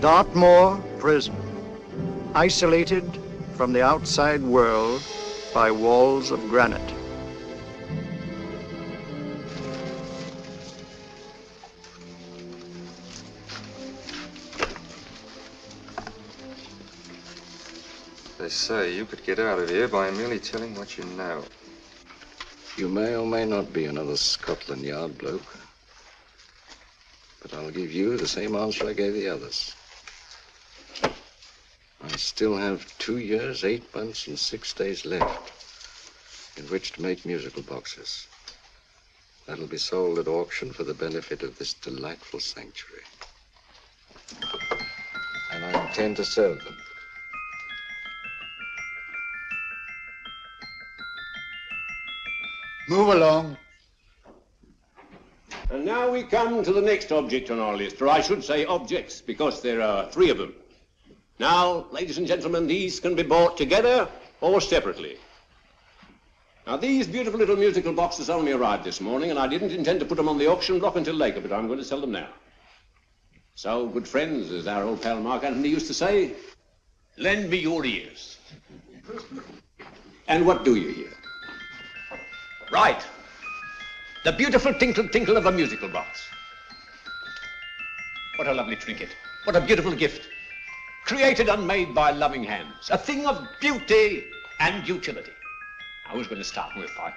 Dartmoor Prison, isolated from the outside world by walls of granite. They say you could get out of here by merely telling what you know. You may or may not be another Scotland Yard bloke, but I'll give you the same answer I gave the others. I still have 2 years, 8 months, and 6 days left in which to make musical boxes. That'll be sold at auction for the benefit of this delightful sanctuary. And I intend to serve them. Move along. And now we come to the next object on our list, or I should say objects, because there are 3 of them. Now, ladies and gentlemen, these can be bought together or separately. Now, these beautiful little musical boxes only arrived this morning, and I didn't intend to put them on the auction block until later, but I'm going to sell them now. So, good friends, as our old pal Mark Antony used to say, lend me your ears. And what do you hear? Right. The beautiful tinkle tinkle of a musical box. What a lovely trinket. What a beautiful gift. Created and made by loving hands. A thing of beauty and utility. Now, who's going to start with £5?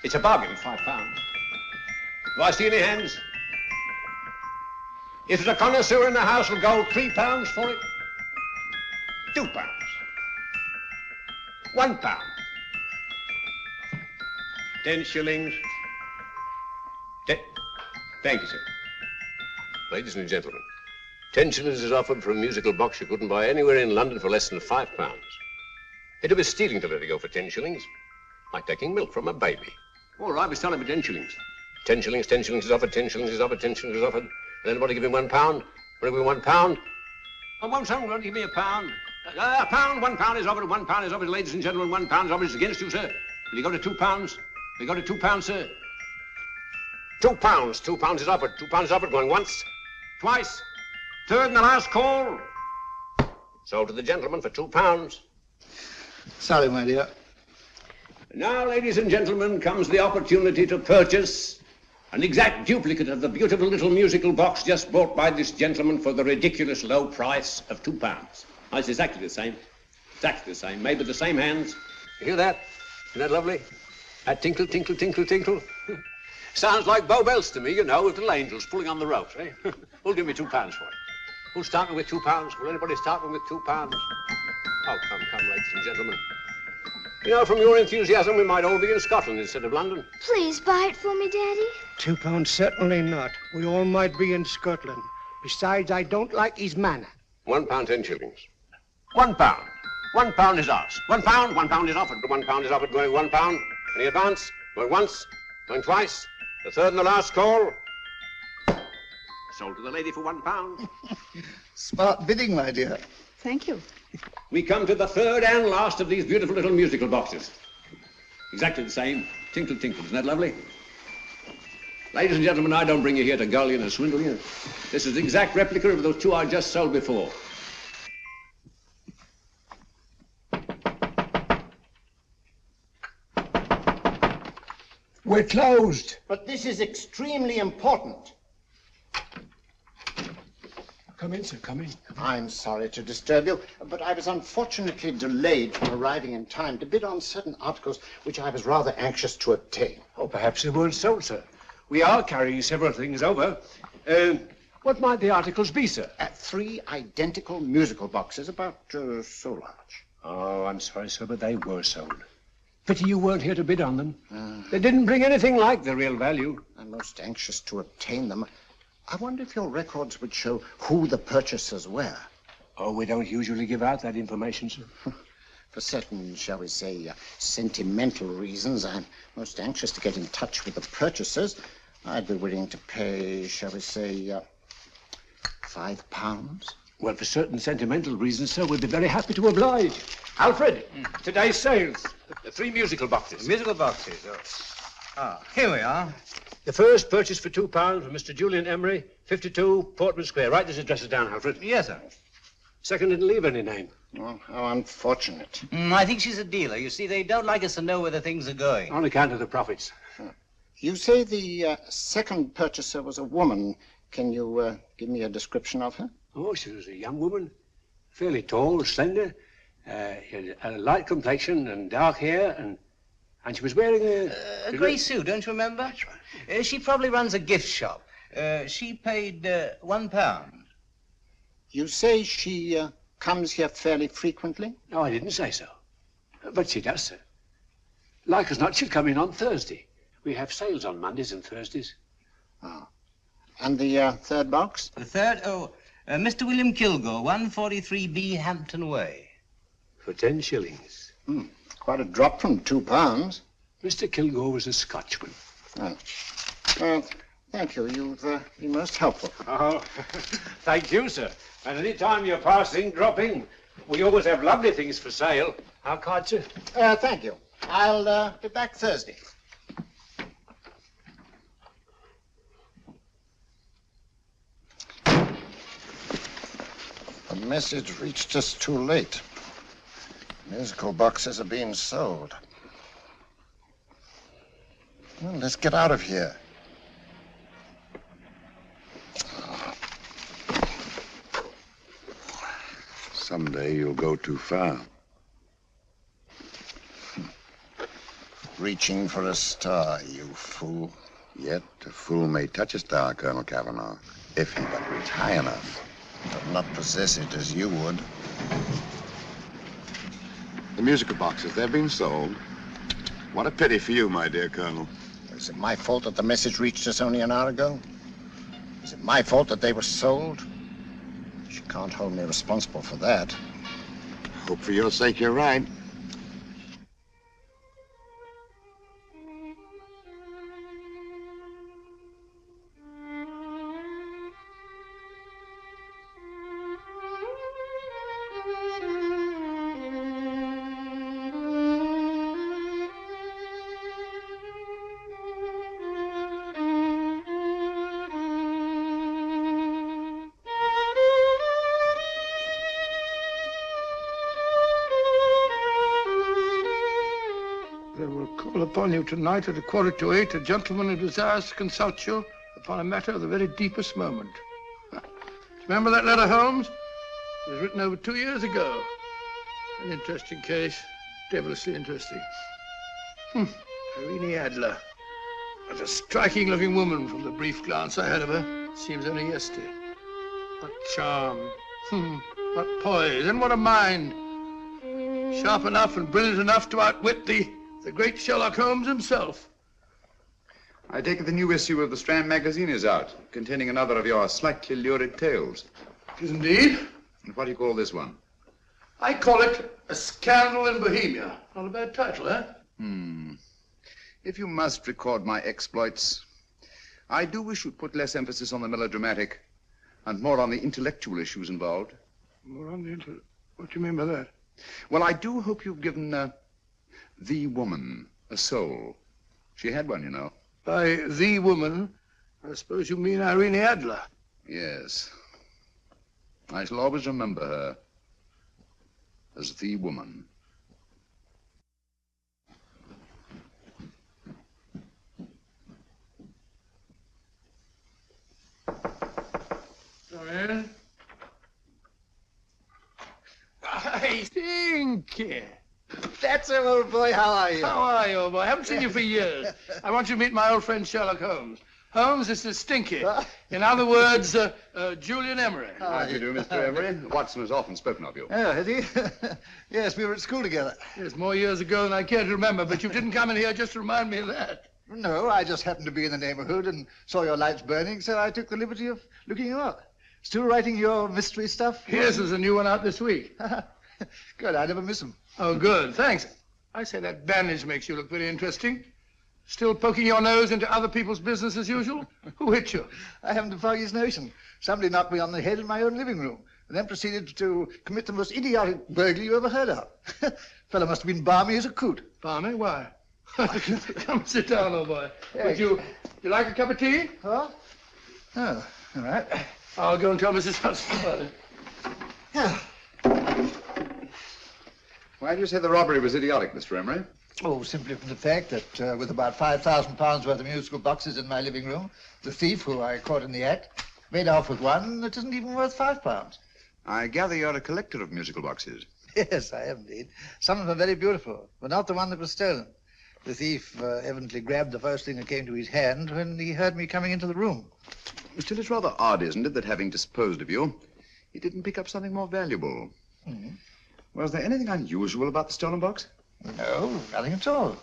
It's a bargain, £5. Do I see any hands? If there's a connoisseur in the house, will go £3 for it. £2. £1. 10 shillings. Thank you, sir. Ladies and gentlemen, 10 shillings is offered for a musical box you couldn't buy anywhere in London for less than £5. It'd be stealing to let it go for 10 shillings. Like taking milk from a baby. All right, we're selling for 10 shillings. 10 shillings, 10 shillings is offered, 10 shillings is offered, 10 shillings is offered. And anybody give him £1? Want to give him £1? Oh, won't someone give me £1? £1, £1 is offered, £1 is offered, ladies and gentlemen, £1 is offered. It's against you, sir. Will you go to £2? We go to £2, sir. £2. £2 is offered. £2 is offered. Going once, twice, third and the last call. Sold to the gentleman for £2. Sorry, my dear. Now, ladies and gentlemen, comes the opportunity to purchase an exact duplicate of the beautiful little musical box just bought by this gentleman for the ridiculous low price of £2. Oh, it's exactly the same. Exactly the same. Made with the same hands. You hear that? Isn't that lovely? That tinkle, tinkle, tinkle, tinkle. Sounds like Bow Bells to me, you know, with little angels pulling on the ropes, eh? Who'll give me £2 for it? Who'll start me with £2? Will anybody start me with £2? Oh, come, ladies and gentlemen. You know, from your enthusiasm, we might all be in Scotland instead of London. Please buy it for me, Daddy. £2, certainly not. We all might be in Scotland. Besides, I don't like his manner. £1, 10 shillings. £1. £1 is ours. £1 is offered. £1 is offered, going £1. Any advance? Going once, going twice, the third and the last call. Sold to the lady for £1. Smart bidding, my dear. Thank you. We come to the third and last of these beautiful little musical boxes. Exactly the same. Tinkle, tinkle. Isn't that lovely? Ladies and gentlemen, I don't bring you here to gull you and swindle you. This is the exact replica of those 2 I just sold before. We're closed. But this is extremely important. Come in, sir, come in. I'm sorry to disturb you, but I was unfortunately delayed from arriving in time to bid on certain articles which I was rather anxious to obtain. Oh, perhaps they weren't sold, sir. We are carrying several things over. What might the articles be, sir? 3 identical musical boxes, about so large. Oh, I'm sorry, sir, but they were sold. Pity you weren't here to bid on them. They didn't bring anything like the real value. I'm most anxious to obtain them. I wonder if your records would show who the purchasers were. Oh, we don't usually give out that information, sir. For certain, shall we say, sentimental reasons, I'm most anxious to get in touch with the purchasers. I'd be willing to pay, shall we say, £5. Well, for certain sentimental reasons, sir, we'd be very happy to oblige. Alfred, today's sales. The 3 musical boxes. Musical boxes? Oh. Ah, here we are. The first purchase for £2 from Mr. Julian Emery, 52 Portman Square. Write these addresses down, Alfred. Yes, sir. Second didn't leave any name. Oh, how unfortunate. I think she's a dealer. You see, they don't like us to know where the things are going. On account of the profits. You say the second purchaser was a woman. Can you give me a description of her? Oh, she was a young woman, fairly tall, slender. She had a light complexion and dark hair, and she was wearing A grey suit, don't you remember? That's right. She probably runs a gift shop. She paid £1. You say she comes here fairly frequently? No, I didn't say so. But she does, sir. Like as not, she'll come in on Thursday. We have sales on Mondays and Thursdays. Ah. And the third box? The third, Mr. William Kilgore, 143B Hampton Way. For 10 shillings. Quite a drop from £2. Mr. Kilgore was a Scotchman. Oh. Well, thank you. You've been most helpful. Oh, thank you, sir. And any time you're passing, dropping, we always have lovely things for sale. How kind, sir? Thank you. I'll be back Thursday. The message reached us too late. Musical boxes are being sold. Well, let's get out of here. Someday you'll go too far. Reaching for a star, you fool. Yet a fool may touch a star, Colonel Cavanaugh, if he but reach high enough. But not possess it as you would. The musical boxes, they're being sold. What a pity for you, my dear Colonel. Is it my fault that the message reached us only an hour ago? Is it my fault that they were sold? You can't hold me responsible for that. Hope for your sake you're right. Upon you tonight at 7:45, a gentleman who desires to consult you upon a matter of the very deepest moment. Remember that letter, Holmes? It was written over 2 years ago. An interesting case, devilishly interesting. Irene Adler. What a striking-looking woman from the brief glance I had of her. Seems only yesterday. What charm. What poise, and what a mind. Sharp enough and brilliant enough to outwit the great Sherlock Holmes himself. I take it the new issue of the Strand magazine is out, containing another of your slightly lurid tales. It is indeed. And what do you call this one? I call it A Scandal in Bohemia. Not a bad title, eh? If you must record my exploits, I do wish you'd put less emphasis on the melodramatic and more on the intellectual issues involved. More on the What do you mean by that? Well, I do hope you've given the woman a soul. She had one, you know. By the woman, I suppose you mean Irene Adler. Yes. I shall always remember her as the woman. Come in. I think. That's him, old boy. How are you? How are you, old boy? I haven't seen you for years. I want you to meet my old friend Sherlock Holmes. Holmes, this is Stinky. In other words, Julian Emery. How do you do, Mr. Emery? Watson has often spoken of you. Oh, has he? Yes, we were at school together. Yes, more years ago than I care to remember, but you didn't come in here just to remind me of that. No, I just happened to be in the neighborhood and saw your lights burning, so I took the liberty of looking you up. Still writing your mystery stuff? Yes, there's a new one out this week. Good, I never miss them. Oh, good, thanks. I say that bandage makes you look very interesting. Still poking your nose into other people's business as usual? Who hit you? I haven't the foggiest notion. Somebody knocked me on the head in my own living room and then proceeded to commit the most idiotic burglary you ever heard of. Fellow must have been balmy as a coot. Balmy? Why? Come sit down, old boy. Would you You like a cup of tea? Huh? Oh, all right. I'll go and tell Mrs. Hudson about it. Yeah. Why do you say the robbery was idiotic, Mr. Emery? Oh, simply from the fact that with about £5,000 worth of musical boxes in my living room, the thief, who I caught in the act, made off with one that isn't even worth £5. I gather you're a collector of musical boxes. Yes, I am indeed. Some of them are very beautiful, but not the one that was stolen. The thief evidently grabbed the first thing that came to his hand when he heard me coming into the room. Still, it's rather odd, isn't it, that having disposed of you, he didn't pick up something more valuable. Mm-hmm. Was there anything unusual about the stolen box? No, nothing at all.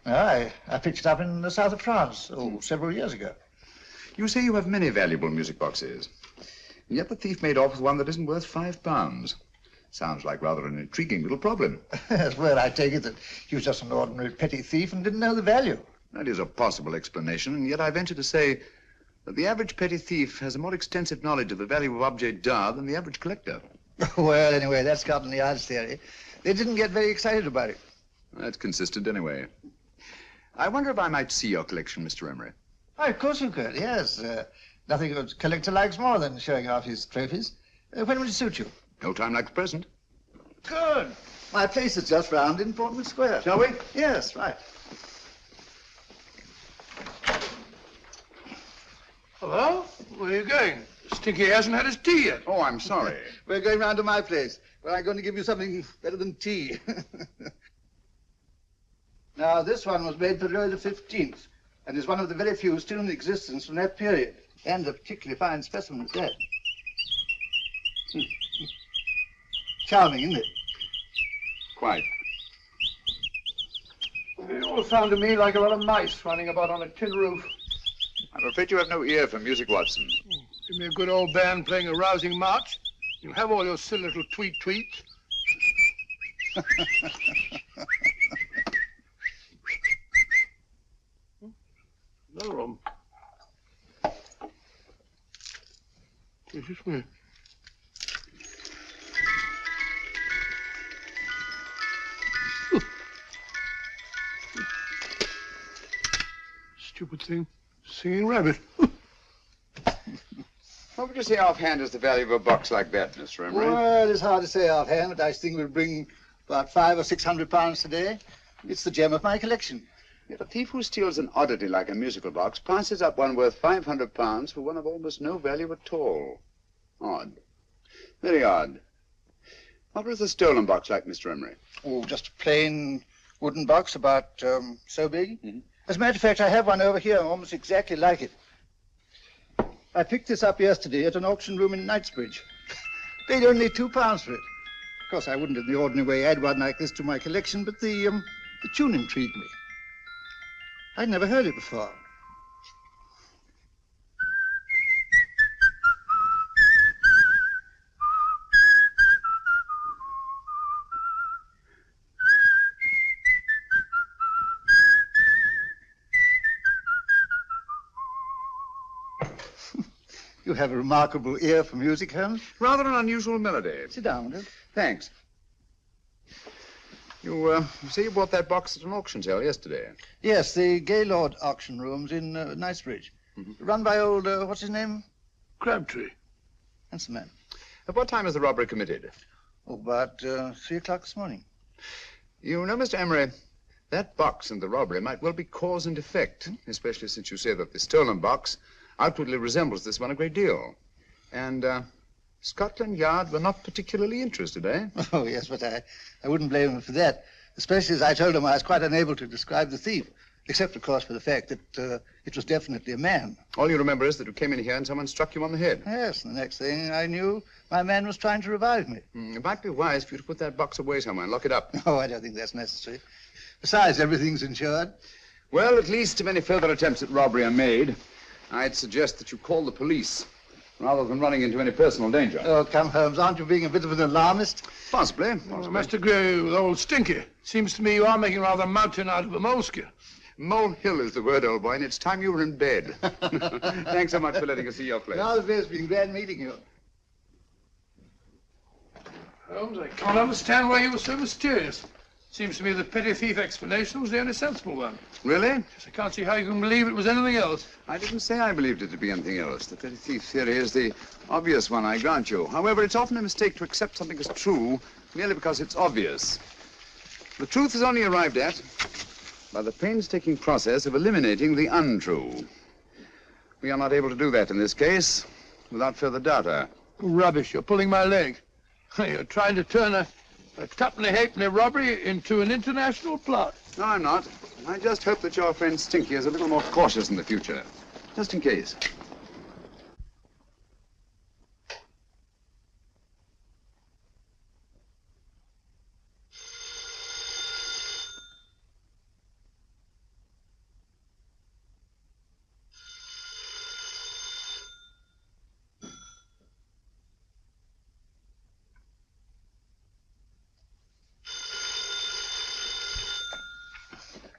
No, I picked it up in the south of France, several years ago. You say you have many valuable music boxes, and yet the thief made off with one that isn't worth £5. Sounds like rather an intriguing little problem. Well, I take it that he was just an ordinary petty thief and didn't know the value. That is a possible explanation, and yet I venture to say that the average petty thief has a more extensive knowledge of the value of objets d'art than the average collector. Well, anyway, that's Scotland Yard's theory. They didn't get very excited about it. That's consistent anyway. I wonder if I might see your collection, Mr. Emery. Oh, of course you could, yes. Nothing a collector likes more than showing off his trophies. When would it suit you? No time like the present. Good. My place is just round in Portman Square. Shall we? Yes, right. Hello? Where are you going? Stinky hasn't had his tea yet. Oh, I'm sorry. We're going round to my place, where I'm going to give you something better than tea. Now, this one was made for Louis XV, and is one of the very few still in existence from that period, and a particularly fine specimen at that. Charming, isn't it? Quite. They all sound to me like a lot of mice running about on a tin roof. I'm afraid you have no ear for music, Watson. Give me a good old band playing a rousing march. You'll have all your silly little tweets. Another room. Is this me? Stupid thing. Singing rabbit. What would you say offhand is the value of a box like that, Mr. Emery? Well, it's hard to say offhand, but I think we'll bring about £500 or £600 today. It's the gem of my collection. Yet a thief who steals an oddity like a musical box passes up one worth £500 for one of almost no value at all. Odd. Very odd. What was the stolen box like, Mr. Emery? Oh, just a plain wooden box about so big. Mm-hmm. As a matter of fact, I have one over here almost exactly like it. I picked this up yesterday at an auction room in Knightsbridge. Paid only £2 for it. Of course, I wouldn't in the ordinary way add one like this to my collection, but the tune intrigued me. I'd never heard it before. You have a remarkable ear for music, Holmes. Rather an unusual melody. Sit down, will you? Thanks. You say you bought that box at an auction sale yesterday? Yes, the Gaylord auction rooms in Knightsbridge. Mm-hmm. Run by old, what's his name? Crabtree. Handsome man. At what time was the robbery committed? Oh, about 3 o'clock this morning. You know, Mr. Emery, that box and the robbery might well be cause and effect, especially since you say that the stolen box outwardly resembles this one a great deal. And Scotland Yard were not particularly interested, eh? Oh, yes, but I wouldn't blame him for that, especially as I told him I was quite unable to describe the thief, except, of course, for the fact that it was definitely a man. All you remember is that you came in here and someone struck you on the head. Yes, and the next thing I knew, my man was trying to revive me. It might be wise for you to put that box away somewhere and lock it up. Oh, I don't think that's necessary. Besides, everything's insured. Well, at least if any further attempts at robbery are made, I'd suggest that you call the police, rather than running into any personal danger. Oh, come, Holmes, aren't you being a bit of an alarmist? Possibly. I must agree with old Stinky. Seems to me you are making rather a mountain out of a moleskin. Molehill is the word, old boy, and it's time you were in bed. Thanks so much for letting us see your place. No, it's been glad meeting you. Holmes, I can't understand why you were so mysterious. Seems to me the petty thief explanation was the only sensible one. Really? Yes, I can't see how you can believe it was anything else. I didn't say I believed it to be anything else. The petty thief theory is the obvious one, I grant you. However, it's often a mistake to accept something as true merely because it's obvious. The truth is only arrived at by the painstaking process of eliminating the untrue. We are not able to do that in this case without further data. Rubbish, you're pulling my leg. You're trying to turn a twopenny-halfpenny robbery into an international plot. No, I'm not. I just hope that your friend Stinky is a little more cautious in the future, just in case.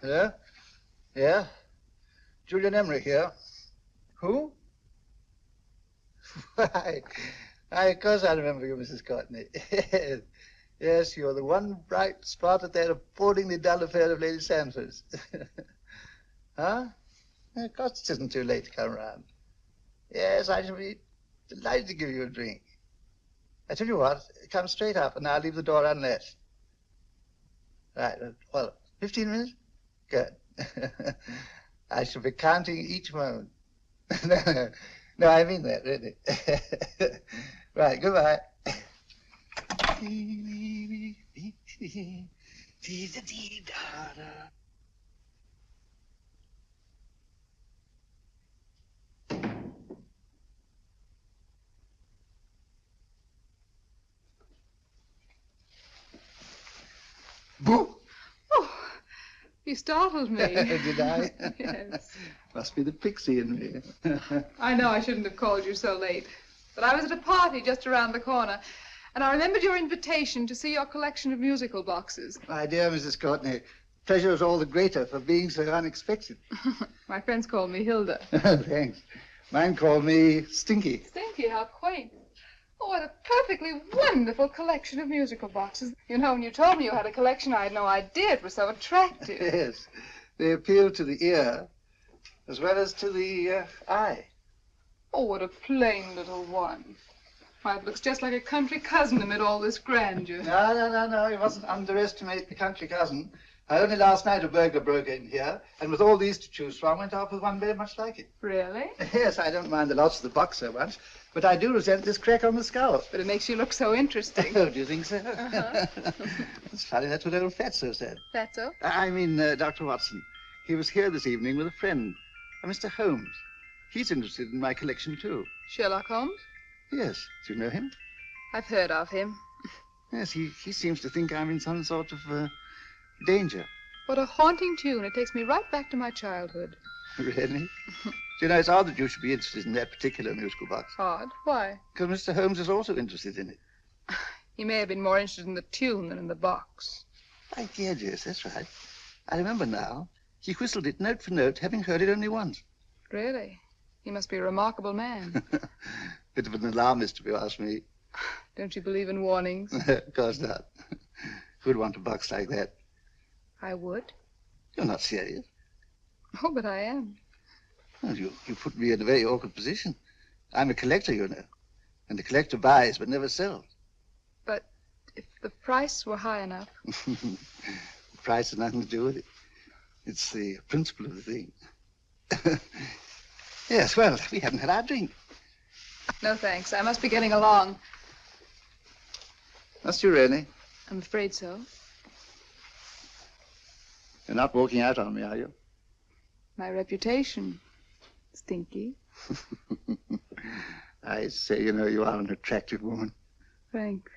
Hello? Yeah? Julian Emery here. Who? Why, of course I remember you, Mrs. Courtney. Yes, you're the one bright spot at that appallingly dull affair of Lady Sanford's. Huh? Of course it isn't too late to come round. Yes, I shall be delighted to give you a drink. I tell you what, come straight up and I'll leave the door unlatched. Right, well, 15 minutes? Good. I shall be counting each moment. No, I mean that, really. Right, goodbye. Boo! You startled me. Did I? Yes. Must be the pixie in me. I know I shouldn't have called you so late. But I was at a party just around the corner, and I remembered your invitation to see your collection of musical boxes. My dear Mrs. Courtney, pleasure is all the greater for being so unexpected. My friends call me Hilda. Thanks. Mine called me Stinky. Stinky, how quaint. Oh, what a perfectly wonderful collection of musical boxes. You know, when you told me you had a collection, I had no idea it was so attractive. Yes. They appeal to the ear as well as to the eye. Oh, what a plain little one. Why, it looks just like a country cousin amid all this grandeur. No. You mustn't underestimate the country cousin. Only last night a burglar broke in here, and with all these to choose from, went off with one very much like it. Really? Yes, I don't mind the loss of the box so much, but I do resent this crack on the skull. But it makes you look so interesting. Oh, do you think so? Uh-huh. It's funny, that's what old Fatso said. Fatso? I mean, Dr. Watson. He was here this evening with a friend, a Mr. Holmes. He's interested in my collection, too. Sherlock Holmes? Yes. Do you know him? I've heard of him. Yes, he seems to think I'm in some sort of danger. What a haunting tune. It takes me right back to my childhood. Really? Do you know, it's odd that you should be interested in that particular musical box. Odd? Why? Because Mr. Holmes is also interested in it. He may have been more interested in the tune than in the box. My dear Jess, that's right. I remember now. He whistled it note for note, having heard it only once. Really? He must be a remarkable man. Bit of an alarmist, if you ask me. Don't you believe in warnings? Of course not. Who'd want a box like that? I would. You're not serious. Oh, but I am. Well, you put me in a very awkward position. I'm a collector, you know. And the collector buys but never sells. But if the price were high enough... The price has nothing to do with it. It's the principle of the thing. Yes, well, we haven't had our drink. No, thanks. I must be getting along. Must you really? I'm afraid so. You're not walking out on me, are you? My reputation, Stinky. I say, you know, you are an attractive woman. Thanks.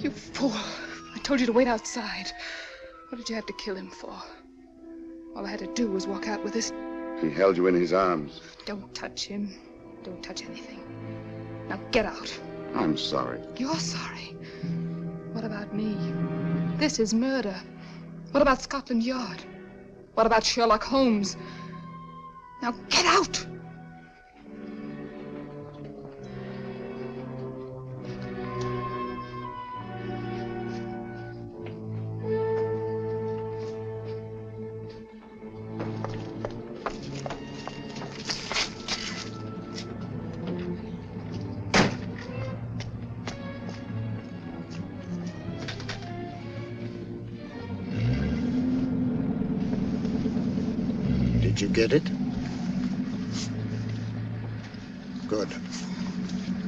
You fool. I told you to wait outside. What did you have to kill him for? All I had to do was walk out with this. He held you in his arms. Don't touch him. Don't touch anything. Now get out. I'm sorry. You're sorry. What about me? This is murder. What about Scotland Yard? What about Sherlock Holmes? Now get out! Did you get it? Good.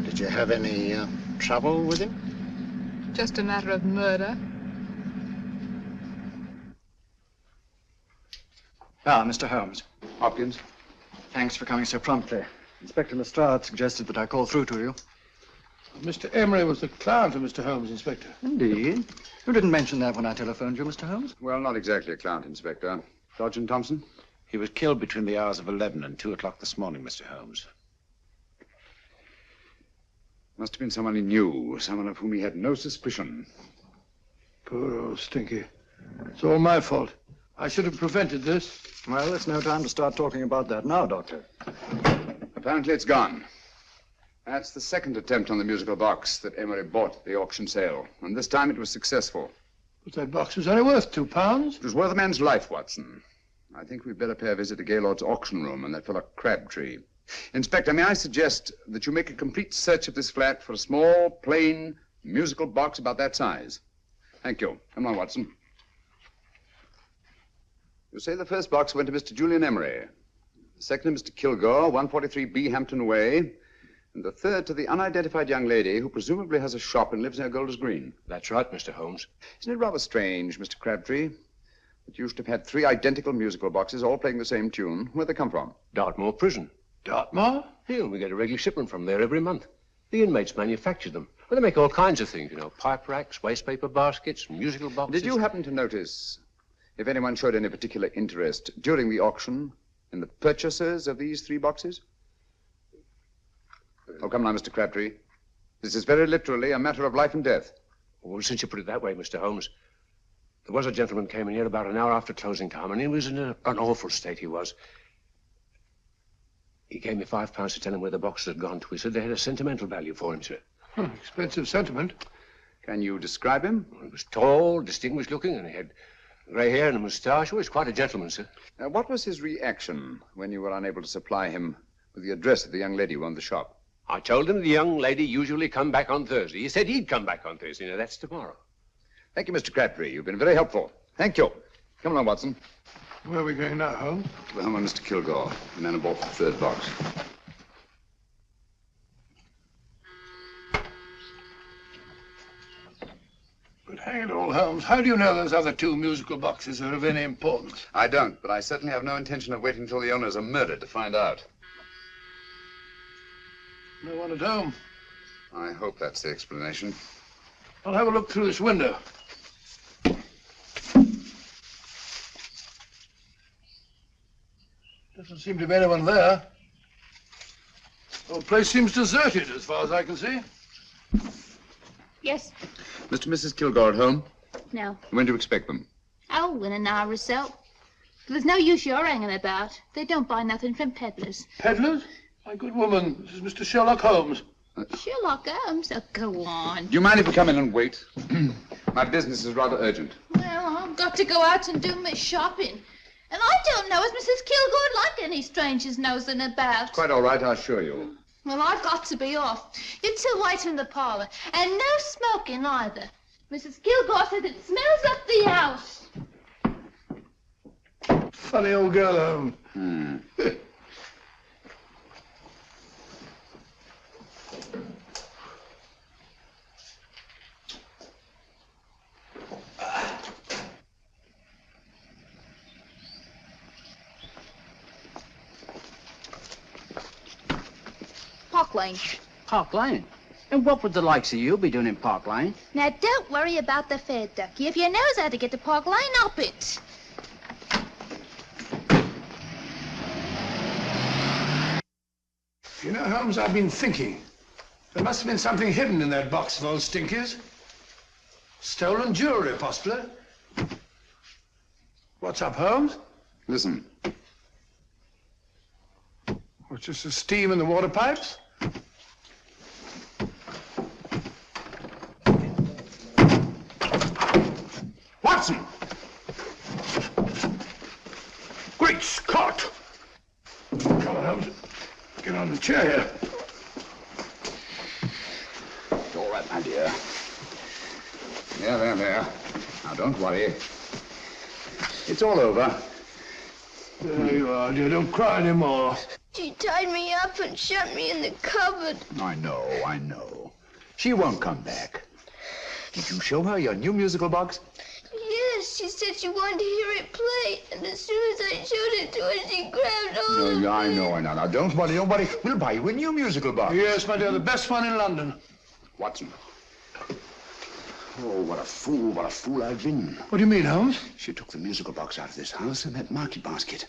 Did you have any trouble with him? Just a matter of murder. Ah, Mr. Holmes. Hopkins. Thanks for coming so promptly. Inspector Lestrade suggested that I call through to you. Mr. Emery was the client of Mr. Holmes, Inspector. Indeed. You didn't mention that when I telephoned you, Mr. Holmes. Well, not exactly a client, Inspector. Sergeant Thompson? He was killed between the hours of 11 and 2 o'clock this morning, Mr. Holmes. Must have been someone he knew, someone of whom he had no suspicion. Poor old Stinky. It's all my fault. I should have prevented this. Well, it's no time to start talking about that now, Doctor. Apparently it's gone. That's the second attempt on the musical box that Emery bought at the auction sale. And this time it was successful. But that box was only worth £2. It was worth a man's life, Watson. I think we'd better pay a visit to Gaylord's auction room and that fellow Crabtree. Inspector, may I suggest that you make a complete search of this flat for a small, plain, musical box about that size? Thank you. Come on, Watson. You say the first box went to Mr. Julian Emery. The second to Mr. Kilgore, 143B Hampton Way. And the third to the unidentified young lady who presumably has a shop and lives near Golders Green. That's right, Mr. Holmes. Isn't it rather strange, Mr. Crabtree, that you should have had 3 identical musical boxes all playing the same tune? Where'd they come from? Dartmoor Prison. Dartmoor? Yeah, we get a regular shipment from there every month. The inmates manufacture them. Well, they make all kinds of things, you know, pipe racks, waste paper baskets, musical boxes. Did you happen to notice if anyone showed any particular interest during the auction in the purchasers of these 3 boxes? Oh, come now, Mr. Crabtree. This is very literally a matter of life and death. Well, since you put it that way, Mr. Holmes, there was a gentleman came in here about an hour after closing time, and he was in an awful state, he was. He gave me £5 to tell him where the boxes had gone to. He said they had a sentimental value for him, sir. Expensive sentiment. Can you describe him? Well, he was tall, distinguished looking, and he had grey hair and a moustache. He was quite a gentleman, sir. What was his reaction when you were unable to supply him with the address of the young lady who owned the shop? I told him the young lady usually come back on Thursday. He said he'd come back on Thursday. Now, that's tomorrow. Thank you, Mr. Crabtree. You've been very helpful. Thank you. Come along, Watson. Where are we going now, Holmes? To the home of Mr. Kilgore, the man who bought the 3rd box. But hang it all, Holmes, how do you know those other 2 musical boxes are of any importance? I don't, but I certainly have no intention of waiting until the owners are murdered to find out. No one at home. I hope that's the explanation. I'll have a look through this window. Doesn't seem to be anyone there. The whole place seems deserted as far as I can see. Yes. Mr. and Mrs. Kilgore at home? No. When do you expect them? Oh, in an hour or so. There's no use you're hanging about. They don't buy nothing from peddlers. Peddlers? My good woman, this is Mr. Sherlock Holmes. Sherlock Holmes? Oh, go on. Do you mind if we come in and wait? My business is rather urgent. Well, I've got to go out and do my shopping. And I don't know as Mrs. Kilgore like any strangers nosing about. Quite all right, I assure you. Well, I've got to be off. You 2 wait in the parlour. And no smoking either. Mrs. Kilgore says it smells up the house. Funny old girl, Holmes. Park Lane. Park Lane? And what would the likes of you be doing in Park Lane? Now, don't worry about the fare, Ducky. If you knows how to get to Park Lane, up it. You know, Holmes, I've been thinking. There must have been something hidden in that box of old Stinky's. Stolen jewelry, possibly. What's up, Holmes? Listen. What's just the steam in the water pipes? Watson! Great Scott! Come on, Holmes. Get on the chair here. It's all right, my dear. There. Now, don't worry. It's all over. There you are, dear. Don't cry anymore. She tied me up and shut me in the cupboard. I know. She won't come back. Did you show her your new musical box? Yes, she said she wanted to hear it play, and as soon as I showed it to her, she grabbed hold of me. I know. Now, don't worry. We'll buy you a new musical box. Yes, my dear, the best one in London. Watson. Oh, what a fool I've been. What do you mean, Holmes? She took the musical box out of this house in that market basket,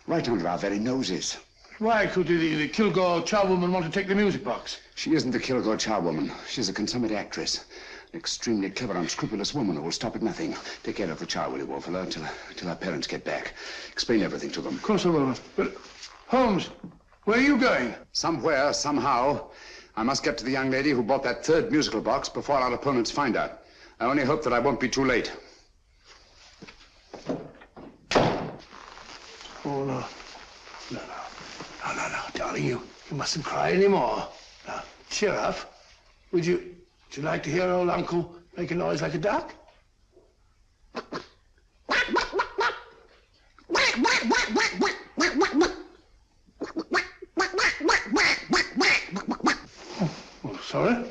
right under our very noses. Why could the Kilgore charwoman want to take the music box? She isn't the Kilgore charwoman. She's a consummate actress. An extremely clever, unscrupulous woman who will stop at nothing. Take care of the child, will you, Wolfella, till our parents get back. Explain everything to them. Of course I will. But, Holmes, where are you going? Somewhere, somehow. I must get to the young lady who bought that third musical box before our opponents find her. I only hope that I won't be too late. Oh, no. No, darling, you mustn't cry anymore. Now, cheer up. Would you like to hear old Uncle make a noise like a duck? Oh, sorry.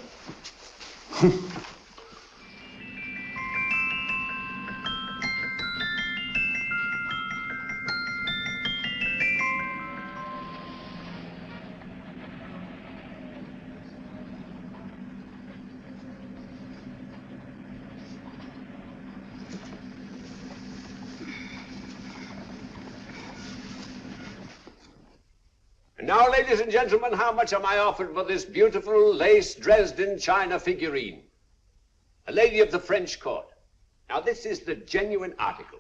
Now, ladies and gentlemen, how much am I offered for this beautiful lace Dresden china figurine? A lady of the French court. Now, this is the genuine article.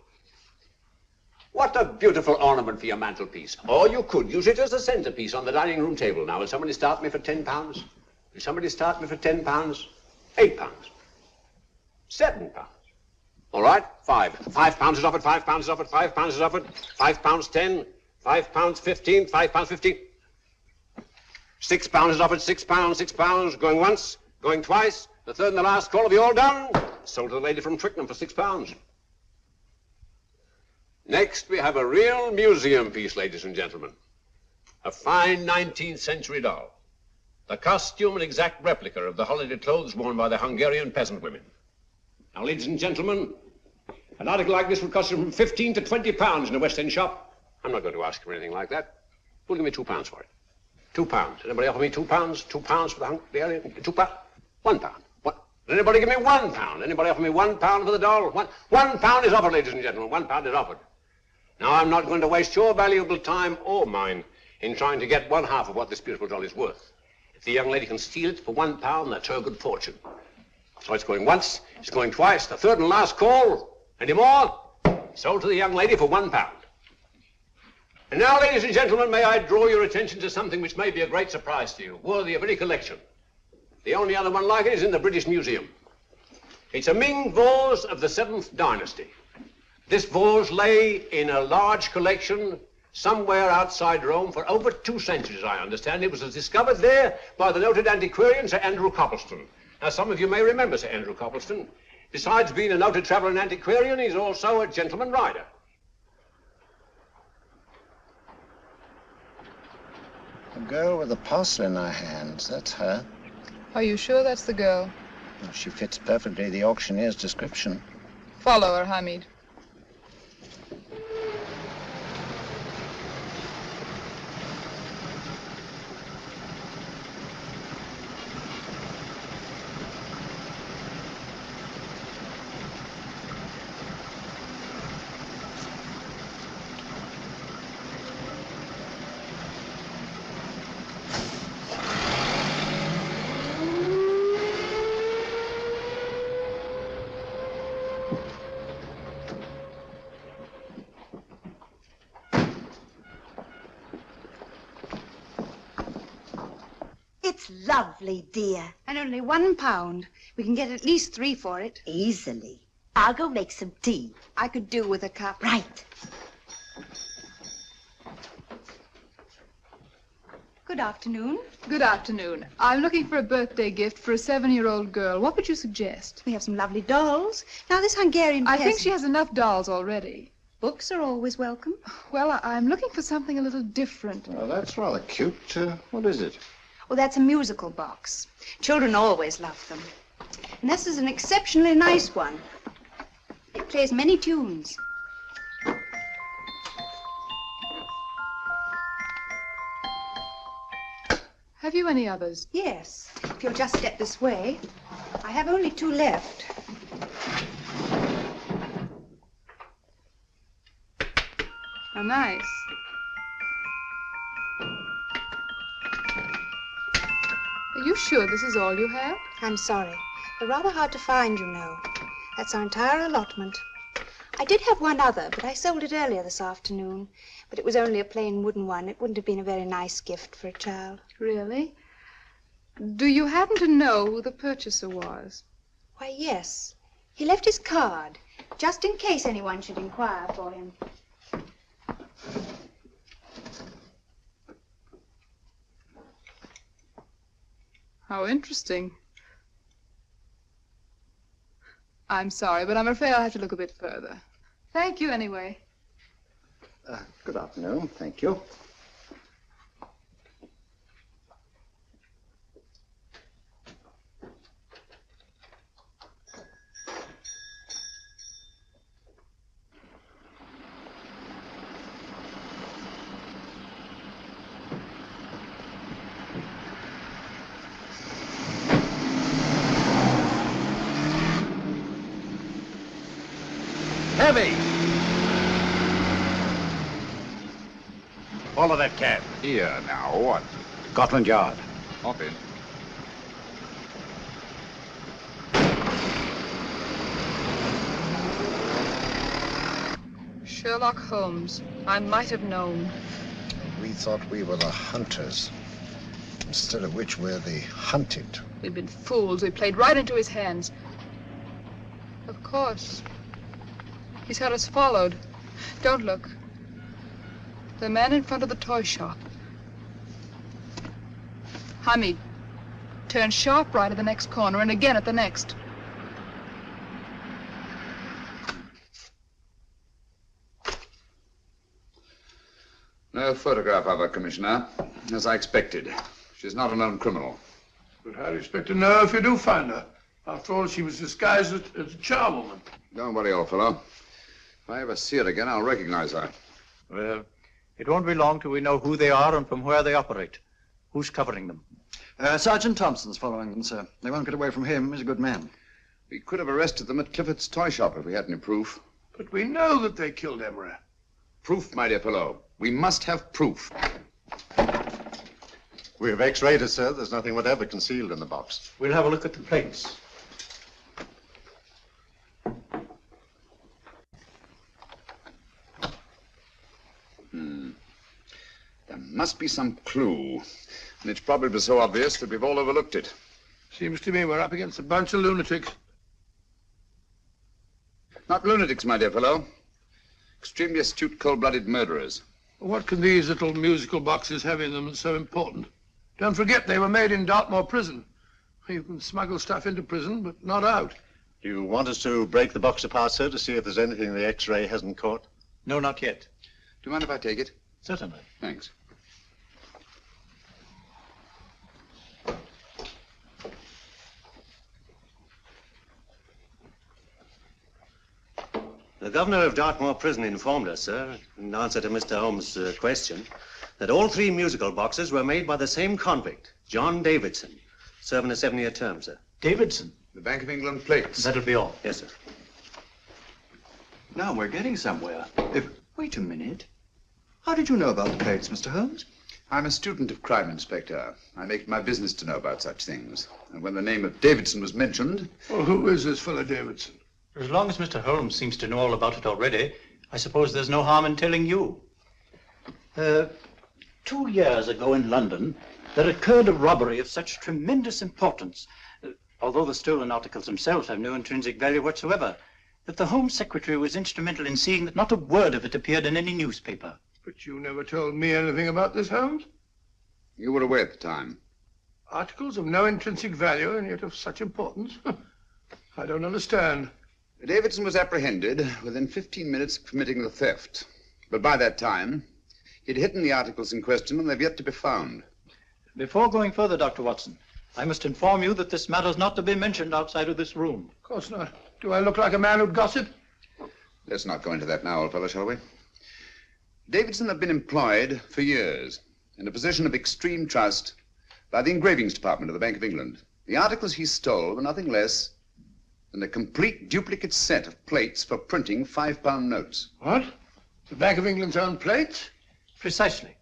What a beautiful ornament for your mantelpiece. Or you could use it as a centerpiece on the dining room table. Now, will somebody start me for £10? Will somebody start me for £10? £8? £7? All right, £5 is offered, £5 is offered, £5 is offered, £5, 10, £5, 15, £5, 15. £6 is offered, £6, going once, going twice, the third and the last call. Have you all done? Sold to the lady from Twickenham for £6. Next, we have a real museum piece, ladies and gentlemen. A fine 19th century doll. The costume an exact replica of the holiday clothes worn by the Hungarian peasant women. Now, ladies and gentlemen, an article like this would cost you from £15 to £20 in a West End shop. I'm not going to ask for anything like that. Who'll give me £2 for it? £2. Anybody offer me £2? £2 for the Hungarian? £2? £1. What? Does anybody give me £1? Anybody offer me £1 for the doll? £1 is offered, ladies and gentlemen. £1 is offered. Now, I'm not going to waste your valuable time or mine in trying to get one half of what this beautiful doll is worth. If the young lady can steal it for £1, that's her good fortune. So it's going once, it's going twice, the third and last call. Any more? Sold to the young lady for £1. And now, ladies and gentlemen, may I draw your attention to something which may be a great surprise to you, worthy of any collection. The only other one like it is in the British Museum. It's a Ming vase of the 7th dynasty. This vase lay in a large collection somewhere outside Rome for over 2 centuries, I understand. It was discovered there by the noted antiquarian Sir Andrew Coppleston. Now, some of you may remember Sir Andrew Coppleston. Besides being a noted traveller and antiquarian, he's also a gentleman rider. The girl with the parcel in her hands, that's her. Are you sure that's the girl? Well, she fits perfectly the auctioneer's description. Follow her, Hamid. Lovely, dear. And only £1. We can get at least 3 for it. Easily. I'll go make some tea. I could do with a cup. Right. Good afternoon. Good afternoon. I'm looking for a birthday gift for a 7-year-old girl. What would you suggest? We have some lovely dolls. Now, this Hungarian I think peasant... she has enough dolls already. Books are always welcome. Well, I'm looking for something a little different. Well, that's rather cute. What is it? Well, that's a musical box. Children always love them. And this is an exceptionally nice one. It plays many tunes. Have you any others? Yes. If you'll just step this way. I have only 2 left. How nice. Are you sure this is all you have? I'm sorry. They're rather hard to find, you know. That's our entire allotment. I did have one other, but I sold it earlier this afternoon. But it was only a plain wooden one. It wouldn't have been a very nice gift for a child. Really? Do you happen to know who the purchaser was? Why, yes. He left his card, just in case anyone should inquire for him. How interesting. I'm sorry, but I'm afraid I'll have to look a bit further. Thank you anyway. Good afternoon. Thank you. Heavy! Follow that cab. Here now, what? Scotland Yard. Hop in. Sherlock Holmes. I might have known. We thought we were the hunters, instead of which we're the hunted. We've been fools. We played right into his hands. Of course. He's had us followed. Don't look. The man in front of the toy shop. Hamid, turn sharp right at the next corner and again at the next. No photograph of her, Commissioner, as I expected. She's not a known criminal. But how do you expect to know if you do find her? After all, she was disguised as a charwoman. Don't worry, old fellow. If I ever see her again, I'll recognize her. Well, it won't be long till we know who they are and from where they operate. Who's covering them? Sergeant Thompson's following them, sir. They won't get away from him. He's a good man. We could have arrested them at Clifford's toy shop if we had any proof. But we know that they killed Emery. Proof, my dear fellow. We must have proof. We have x-rayed it, sir. There's nothing whatever concealed in the box. We'll have a look at the plates. There must be some clue. And it's probably so obvious that we've all overlooked it. Seems to me we're up against a bunch of lunatics. Not lunatics, my dear fellow. Extremely astute, cold-blooded murderers. What can these little musical boxes have in them that's so important? Don't forget they were made in Dartmoor prison. You can smuggle stuff into prison, but not out. Do you want us to break the box apart, sir, to see if there's anything the x-ray hasn't caught? No, not yet. Do you mind if I take it? Certainly. Thanks. The governor of Dartmoor Prison informed us, sir, in answer to Mr. Holmes' question, that all 3 musical boxes were made by the same convict, John Davidson, serving a 7-year term, sir. Davidson? The Bank of England plates. That'll be all. Yes, sir. Now we're getting somewhere. Wait a minute. How did you know about the plates, Mr. Holmes? I'm a student of crime, Inspector. I make it my business to know about such things. And when the name of Davidson was mentioned... Well, who is this fellow Davidson? As long as Mr. Holmes seems to know all about it already, I suppose there's no harm in telling you. 2 years ago in London, there occurred a robbery of such tremendous importance, although the stolen articles themselves have no intrinsic value whatsoever, that the Home Secretary was instrumental in seeing that not a word of it appeared in any newspaper. But you never told me anything about this, Holmes. You were away at the time. Articles of no intrinsic value and yet of such importance? I don't understand. Davidson was apprehended within 15 minutes of committing the theft. But by that time, he'd hidden the articles in question and they've yet to be found. Before going further, Dr. Watson, I must inform you that this matter's not to be mentioned outside of this room. Of course not. Do I look like a man who'd gossip? Let's not go into that now, old fellow, shall we? Davidson had been employed for years in a position of extreme trust by the engravings department of the Bank of England. The articles he stole were nothing less than a complete duplicate set of plates for printing £5 notes. What? The Bank of England's own plates? Precisely.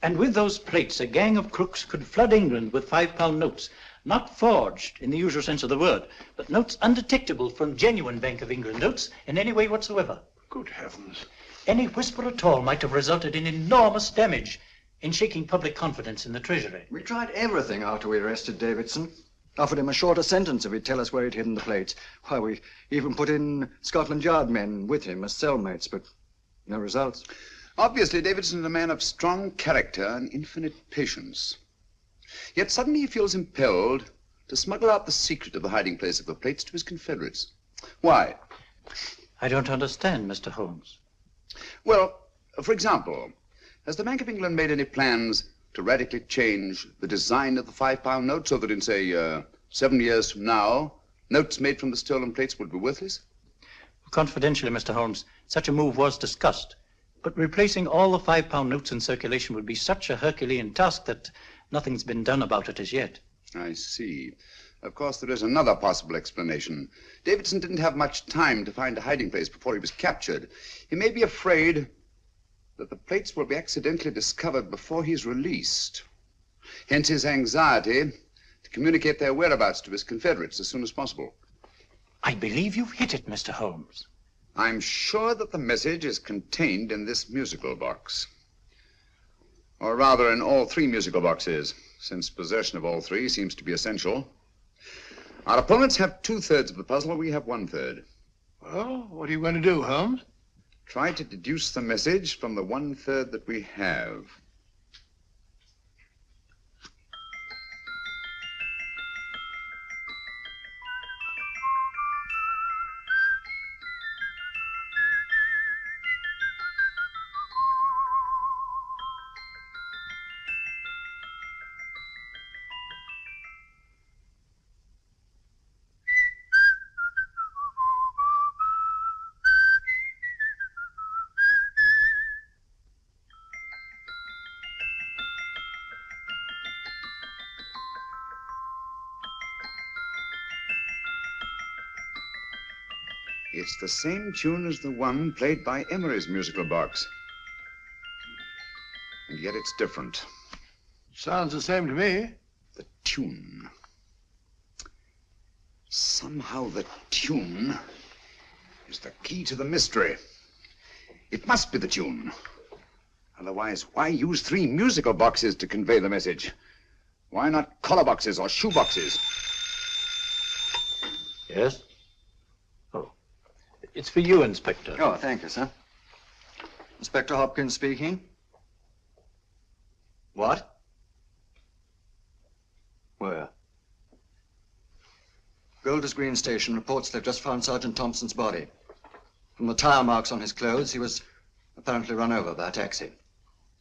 And with those plates, a gang of crooks could flood England with £5 notes, not forged in the usual sense of the word, but notes undetectable from genuine Bank of England notes in any way whatsoever. Good heavens. Any whisper at all might have resulted in enormous damage in shaking public confidence in the Treasury. We tried everything after we arrested Davidson. Offered him a shorter sentence if he'd tell us where he'd hidden the plates. Why, we even put in Scotland Yard men with him as cellmates, but no results. Obviously, Davidson's a man of strong character and infinite patience. Yet suddenly he feels impelled to smuggle out the secret of the hiding place of the plates to his confederates. Why? I don't understand, Mr. Holmes. Well, for example, has the Bank of England made any plans to radically change the design of the £5 note so that in, say, 7 years from now, notes made from the stolen plates would be worthless? Confidentially, Mr. Holmes, such a move was discussed. But replacing all the £5 notes in circulation would be such a Herculean task that nothing's been done about it as yet. I see. Of course, there is another possible explanation. Davidson didn't have much time to find a hiding place before he was captured. He may be afraid that the plates will be accidentally discovered before he's released. Hence his anxiety to communicate their whereabouts to his confederates as soon as possible. I believe you've hit it, Mr. Holmes. I'm sure that the message is contained in this musical box. Or rather, in all 3 musical boxes, since possession of all 3 seems to be essential. Our opponents have 2/3 of the puzzle, we have 1/3. Well, what are you going to do, Holmes? Try to deduce the message from the 1/3 that we have. It's the same tune as the one played by Emery's musical box. And yet it's different. Sounds the same to me. The tune. Somehow the tune is the key to the mystery. It must be the tune. Otherwise, why use 3 musical boxes to convey the message? Why not collar boxes or shoe boxes? Yes? Oh, it's for you, Inspector. Oh, thank you, sir. Inspector Hopkins speaking. What? Where? Golders Green Station reports they've just found Sergeant Thompson's body. From the tire marks on his clothes, he was apparently run over by a taxi.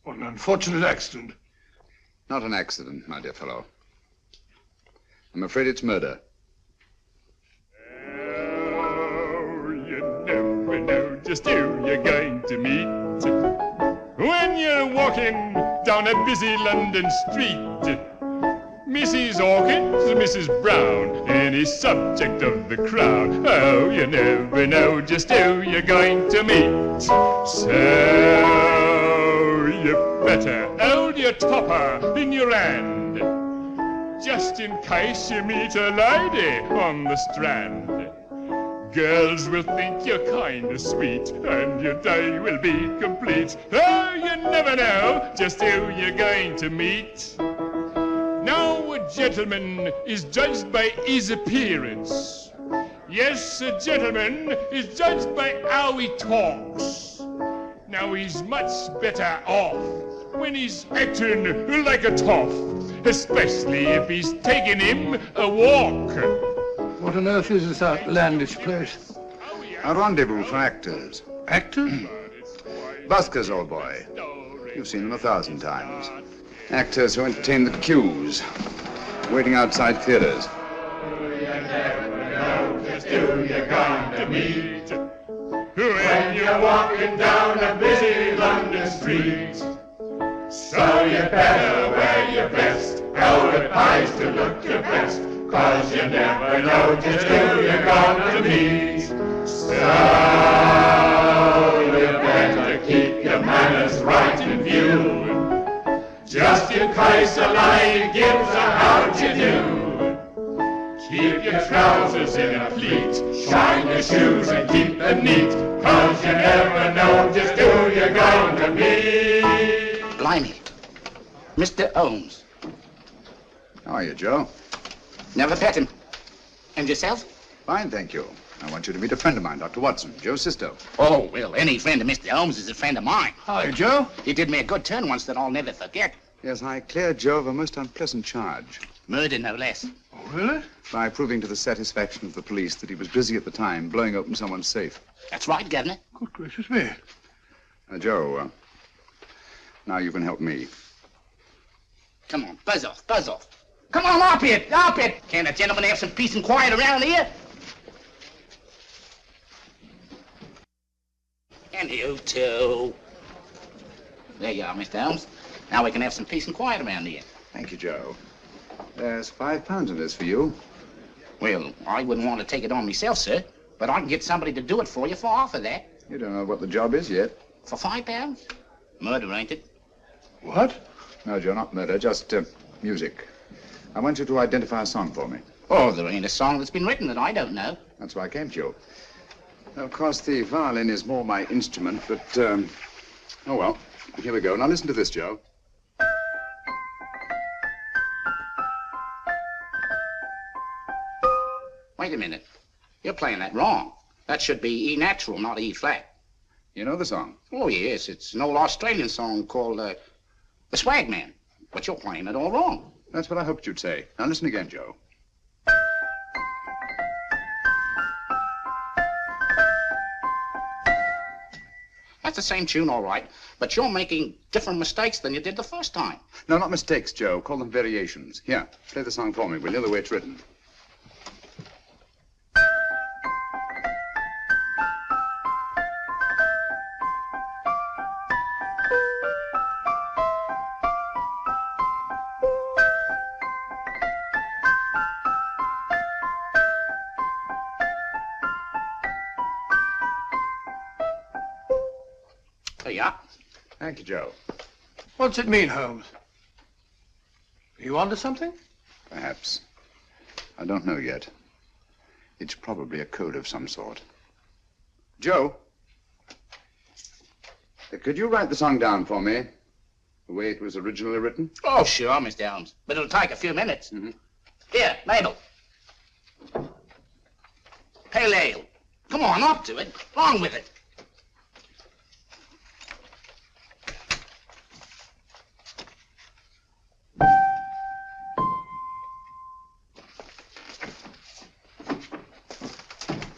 What an unfortunate accident. Not an accident, my dear fellow. I'm afraid it's murder. Oh, you never know just who you're going to meet when you're walking down a busy London street. Mrs. Hawkins, Mrs. Brown, any subject of the crowd. Oh, you never know just who you're going to meet. So you better hold your topper in your hand, just in case you meet a lady on the Strand. Girls will think you're kind of sweet, and your day will be complete. Oh, you never know just who you're going to meet. Now a gentleman is judged by his appearance. Yes, a gentleman is judged by how he talks. Now he's much better off when he's acting like a toff, especially if he's taking him a walk. What on earth is this outlandish place? A rendezvous for actors. Actors? Buskers, old boy. You've seen them 1,000 times. Actors who entertain the queues, waiting outside theaters. Just who you're going to meet when you're walking down a busy London street. So you better wear your best, how it pays to look your best, 'cause you never know just who you're going to meet. So you better keep your manners right in view, just in case a lady gives a how'd you do. Keep your trousers in a pleat, shine your shoes and keep them neat, 'cause you never know just who you're going to meet. Blimey. Mr. Holmes. How are you, Joe? Never met him. And yourself? Fine, thank you. I want you to meet a friend of mine, Dr. Watson, Joe Sisto. Oh, well, any friend of Mr. Holmes is a friend of mine. Hi, Joe. He did me a good turn once that I'll never forget. Yes, I cleared Joe of a most unpleasant charge. Murder, no less. Oh, really? By proving to the satisfaction of the police that he was busy at the time blowing open someone's safe. That's right, Governor. Good gracious me. Joe, now you can help me. Come on, buzz off, buzz off. Come on, up it, up it. Can't a gentleman have some peace and quiet around here? And you too. There you are, Mr. Holmes. Now we can have some peace and quiet around here. Thank you, Joe. There's £5 in this for you. Well, I wouldn't want to take it on myself, sir, but I can get somebody to do it for you for half of that. You don't know what the job is yet. For £5? Murder, ain't it? What? No, Joe, not murder, just music. I want you to identify a song for me. Oh, there ain't a song that's been written that I don't know. That's why I came to you. Of course, the violin is more my instrument, but, oh, well, here we go. Now listen to this, Joe. Wait a minute. You're playing that wrong. That should be E natural, not E flat. You know the song? Oh, yes. It's an old Australian song called, The Swag Man. But you're playing it all wrong. That's what I hoped you'd say. Now listen again, Joe. That's the same tune, all right, but you're making different mistakes than you did the first time. No, not mistakes, Joe. Call them variations. Here, play the song for me, will you, the way it's written. There you are. Thank you, Joe. What's it mean, Holmes? Are you onto something? Perhaps. I don't know yet. It's probably a code of some sort. Joe, could you write the song down for me, the way it was originally written? Oh, sure, Mr. Holmes, but it'll take a few minutes. Here, Mabel. Pale ale. Come on, up to it. Along with it.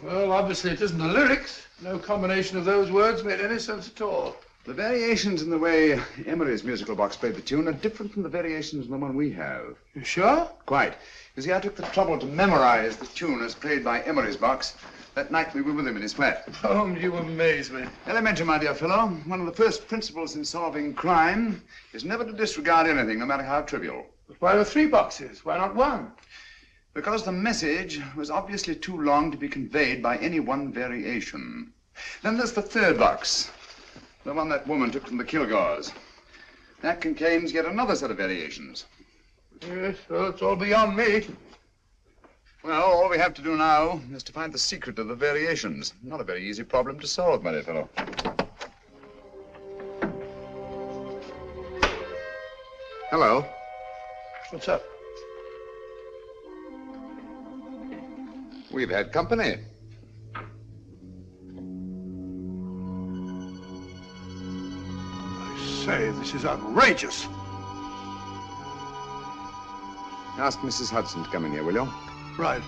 Well, obviously it isn't the lyrics. No combination of those words made any sense at all. The variations in the way Emery's musical box played the tune are different from the variations in the one we have. You sure? Quite. You see, I took the trouble to memorize the tune as played by Emery's box that night we were with him in his flat. Holmes, you amaze me. Elementary, my dear fellow. One of the first principles in solving crime is never to disregard anything, no matter how trivial. But why the 3 boxes? Why not 1? Because the message was obviously too long to be conveyed by any one variation. Then there's the 3rd box, the one that woman took from the Kilgores. That contains yet another set of variations. Yes, well, it's all beyond me. Well, all we have to do now is to find the secret of the variations. Not a very easy problem to solve, my dear fellow. Hello. What's up? We've had company. I say, this is outrageous. Ask Mrs. Hudson to come in here, will you? Right.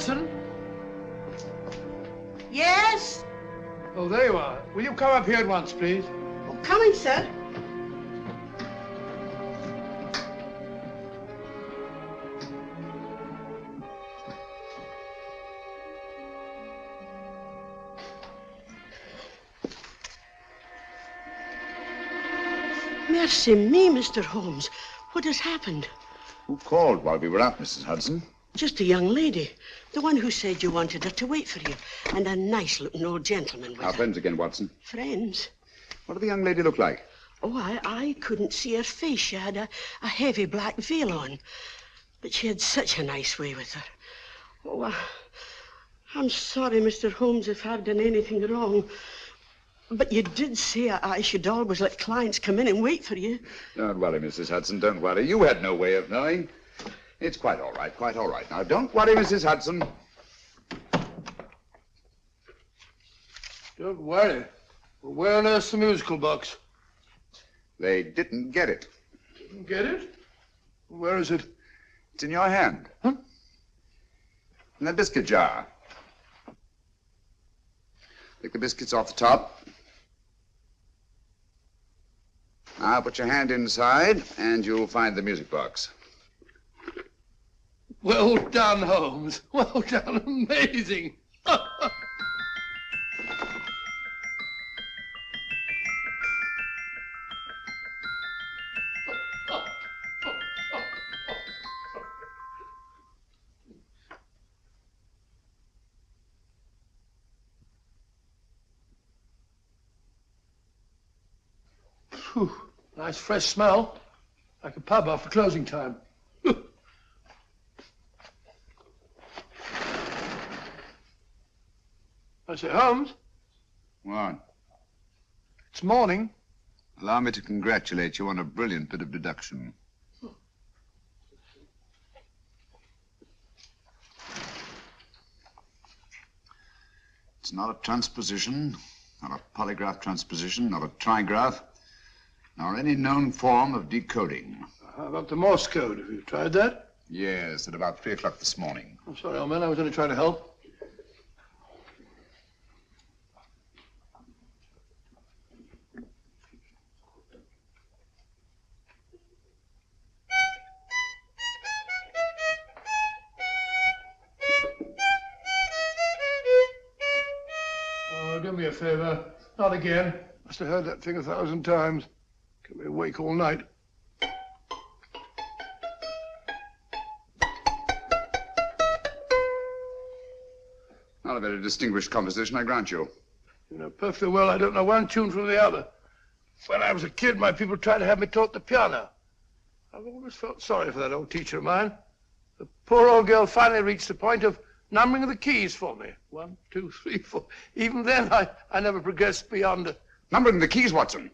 Hudson? Yes? Oh, there you are. Will you come up here at once, please? Oh, coming, sir. Mercy me, Mr. Holmes. What has happened? Who called while we were out, Mrs. Hudson? Just a young lady. The one who said you wanted her to wait for you. And a nice-looking old gentleman with Our her. friends again, Watson. Friends? What did the young lady look like? Oh, I couldn't see her face. She had a heavy black veil on. But she had such a nice way with her. Oh, I'm sorry, Mr. Holmes, if I've done anything wrong. But you did say I should always let clients come in and wait for you. Don't worry, Mrs. Hudson, don't worry. You had no way of knowing. It's quite all right, quite all right. Now, don't worry, Mrs. Hudson. Don't worry. Well, where on earth's the musical box? They didn't get it. Didn't get it? Where is it? It's in your hand. Huh? In that biscuit jar. Take the biscuits off the top. Now put your hand inside, and you'll find the music box. Well done, Holmes. Well done. Amazing. Whew. Nice fresh smell. Like a pub after closing time. I say, Holmes? What? It's morning. Allow me to congratulate you on a brilliant bit of deduction. It's not a transposition, not a polygraph transposition, not a trigraph, nor any known form of decoding. How about the Morse code? Have you tried that? Yes, at about 3 o'clock this morning. I'm sorry, old man. I was only trying to help. Oh, do me a favor. Not again. Must have heard that thing 1,000 times. Kept me awake all night. Not a very distinguished composition, I grant you. You know perfectly well I don't know one tune from the other. When I was a kid, my people tried to have me taught the piano. I've always felt sorry for that old teacher of mine. The poor old girl finally reached the point of numbering the keys for me. 1, 2, 3, 4. Even then, I never progressed beyond... Numbering the keys, Watson.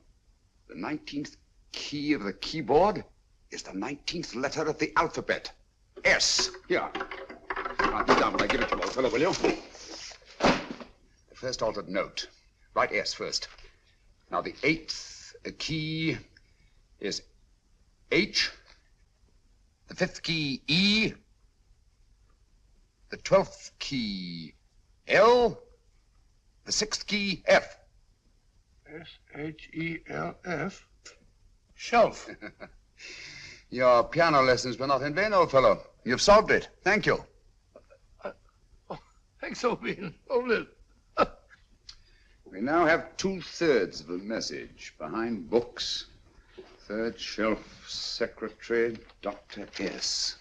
The 19th key of the keyboard is the 19th letter of the alphabet. S. Here. Write it down when I give it to you, old fellow, will you? The first altered note. Write S first. Now, the 8th key is H. The 5th key, E. The 12th key, L. The 6th key, F. S-H-E-L-F. Shelf. Your piano lessons were not in vain, old fellow. You've solved it. Thank you. Thanks, old bean. Hold it. We now have 2/3 of the message. Behind books, third shelf, secretary, Dr. S.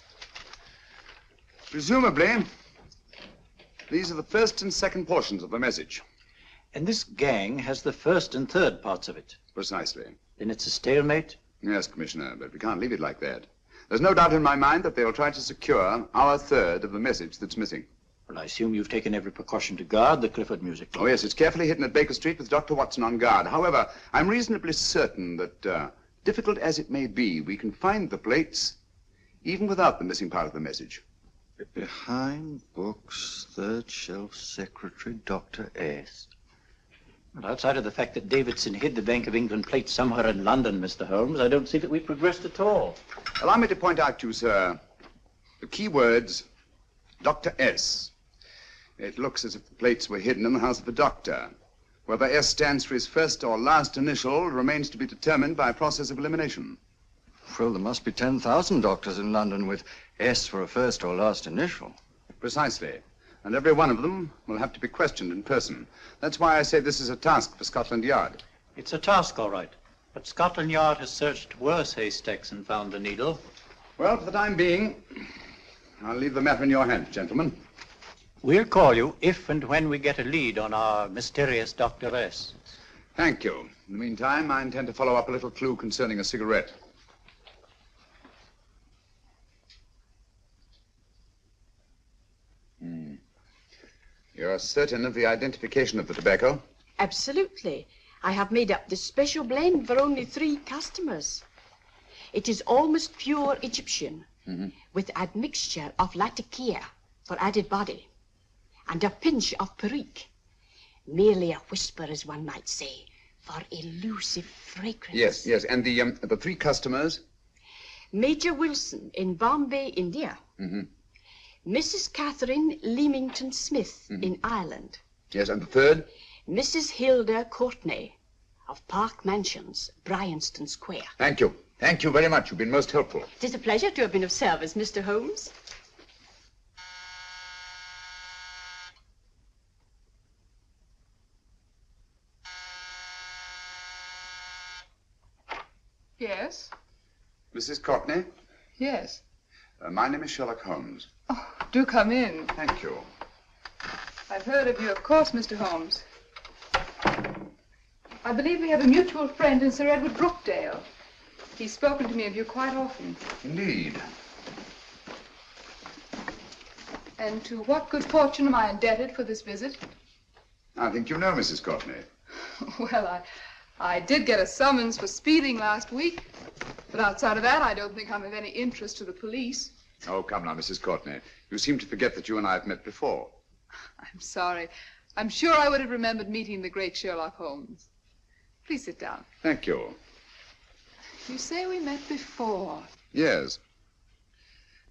Presumably, these are the first and second portions of the message. And this gang has the first and third parts of it. Precisely. Then it's a stalemate? Yes, Commissioner, but we can't leave it like that. There's no doubt in my mind that they'll try to secure our third of the message that's missing. Well, I assume you've taken every precaution to guard the Clifford music club. Oh, yes, it's carefully hidden at Baker Street with Dr. Watson on guard. However, I'm reasonably certain that, difficult as it may be, we can find the plates even without the missing part of the message. Behind books, third shelf, secretary, Dr. S. Well, outside of the fact that Davidson hid the Bank of England plate somewhere in London, Mr. Holmes, I don't see that we've progressed at all. Allow me to point out to you, sir, the key words, Dr. S. It looks as if the plates were hidden in the house of the doctor. Whether S stands for his first or last initial remains to be determined by a process of elimination. Well, there must be 10,000 doctors in London with S for a first or last initial. Precisely. And every one of them will have to be questioned in person. That's why I say this is a task for Scotland Yard. It's a task, all right. But Scotland Yard has searched worse haystacks and found the needle. Well, for the time being, I'll leave the matter in your hands, gentlemen. We'll call you if and when we get a lead on our mysterious Dr. S. Thank you. In the meantime, I intend to follow up a little clue concerning a cigarette. You're certain of the identification of the tobacco? Absolutely. I have made up this special blend for only 3 customers. It is almost pure Egyptian, with admixture of latakia for added body, and a pinch of perique. Merely a whisper, as one might say, for elusive fragrance. Yes. And the 3 customers? Major Wilson in Bombay, India. Mrs. Catherine Leamington Smith in Ireland. Yes, and the 3rd? Mrs. Hilda Courtney of Park Mansions, Bryanston Square. Thank you. Thank you very much. You've been most helpful. It is a pleasure to have been of service, Mr. Holmes. Yes? Mrs. Courtney? Yes. My name is Sherlock Holmes. Oh, do come in. Thank you. I've heard of you, of course, Mr. Holmes. I believe we have a mutual friend in Sir Edward Brookdale. He's spoken to me of you quite often. Indeed. And to what good fortune am I indebted for this visit? I think you know Mrs. Courtney. Well, I did get a summons for speeding last week, but outside of that, I don't think I'm of any interest to the police. Oh, come now, Mrs. Courtney. You seem to forget that you and I have met before. I'm sorry. I'm sure I would have remembered meeting the great Sherlock Holmes. Please sit down. Thank you. You say we met before. Yes.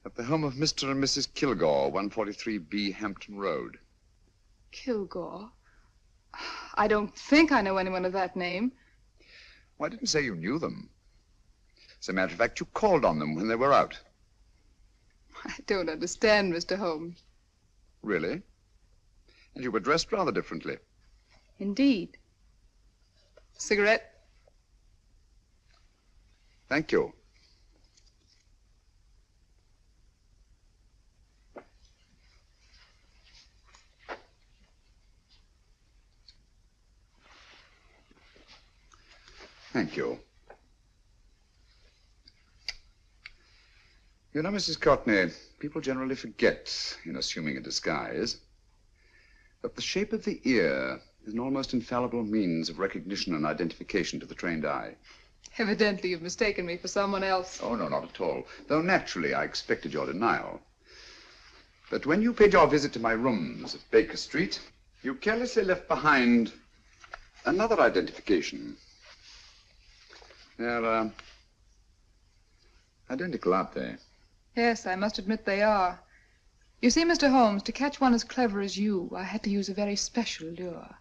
At the home of Mr. and Mrs. Kilgore, 143B Hampton Road. Kilgore? I don't think I know anyone of that name. Well, I didn't say you knew them. As a matter of fact, you called on them when they were out. I don't understand, Mr. Holmes. Really? And you were dressed rather differently. Indeed. Cigarette? Thank you. Thank you. You know, Mrs. Courtney, people generally forget, in assuming a disguise, that the shape of the ear is an almost infallible means of recognition and identification to the trained eye. Evidently, you've mistaken me for someone else. Oh, no, not at all. Though naturally, I expected your denial. But when you paid your visit to my rooms at Baker Street, you carelessly left behind another identification. They're, identical, aren't they? Yes, I must admit they are. You see, Mr. Holmes, to catch one as clever as you, I had to use a very special lure.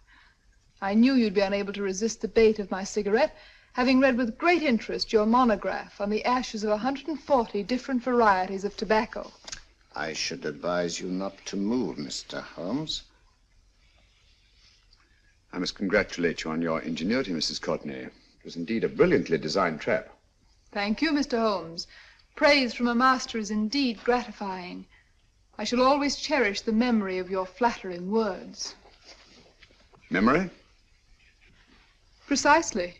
I knew you'd be unable to resist the bait of my cigarette, having read with great interest your monograph on the ashes of 140 different varieties of tobacco. I should advise you not to move, Mr. Holmes. I must congratulate you on your ingenuity, Mrs. Courtney. It was indeed a brilliantly designed trap. Thank you, Mr. Holmes. Praise from a master is indeed gratifying. I shall always cherish the memory of your flattering words. Memory? Precisely.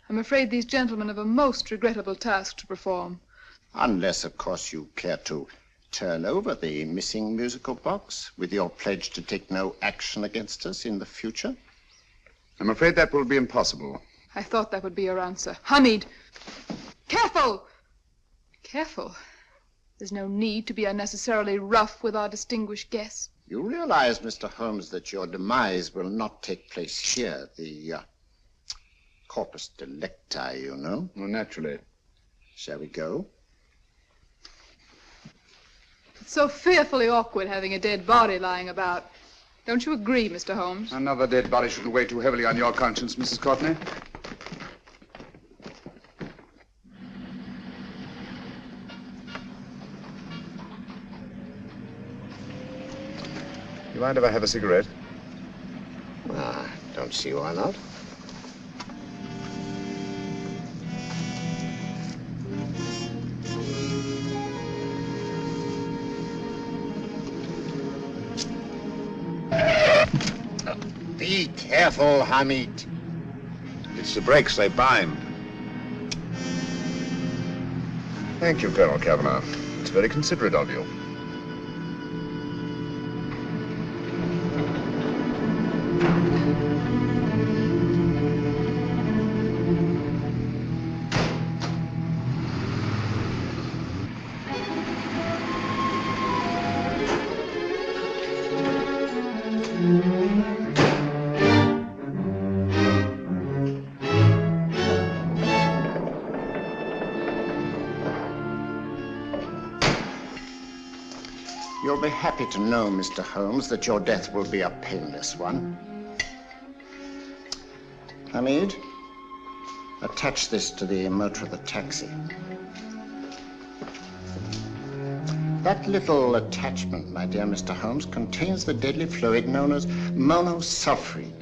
I'm afraid these gentlemen have a most regrettable task to perform. Unless, of course, you care to turn over the missing musical box with your pledge to take no action against us in the future. I'm afraid that will be impossible. I thought that would be your answer. Hamid! Careful! Careful. There's no need to be unnecessarily rough with our distinguished guest. You realize, Mr. Holmes, that your demise will not take place here. The corpus delicti, you know. Well, naturally. Shall we go? It's so fearfully awkward having a dead body lying about. Don't you agree, Mr. Holmes? Another dead body shouldn't weigh too heavily on your conscience, Mrs. Courtney. You mind if I have a cigarette? Ah, don't see why not. Be careful, Hamid. It's the brakes, they bind. Thank you, Colonel Kavanagh. It's very considerate of you. You'll be happy to know, Mr. Holmes, that your death will be a painless one. Hamid, attach this to the motor of the taxi. That little attachment, my dear Mr. Holmes, contains the deadly fluid known as monosulfide.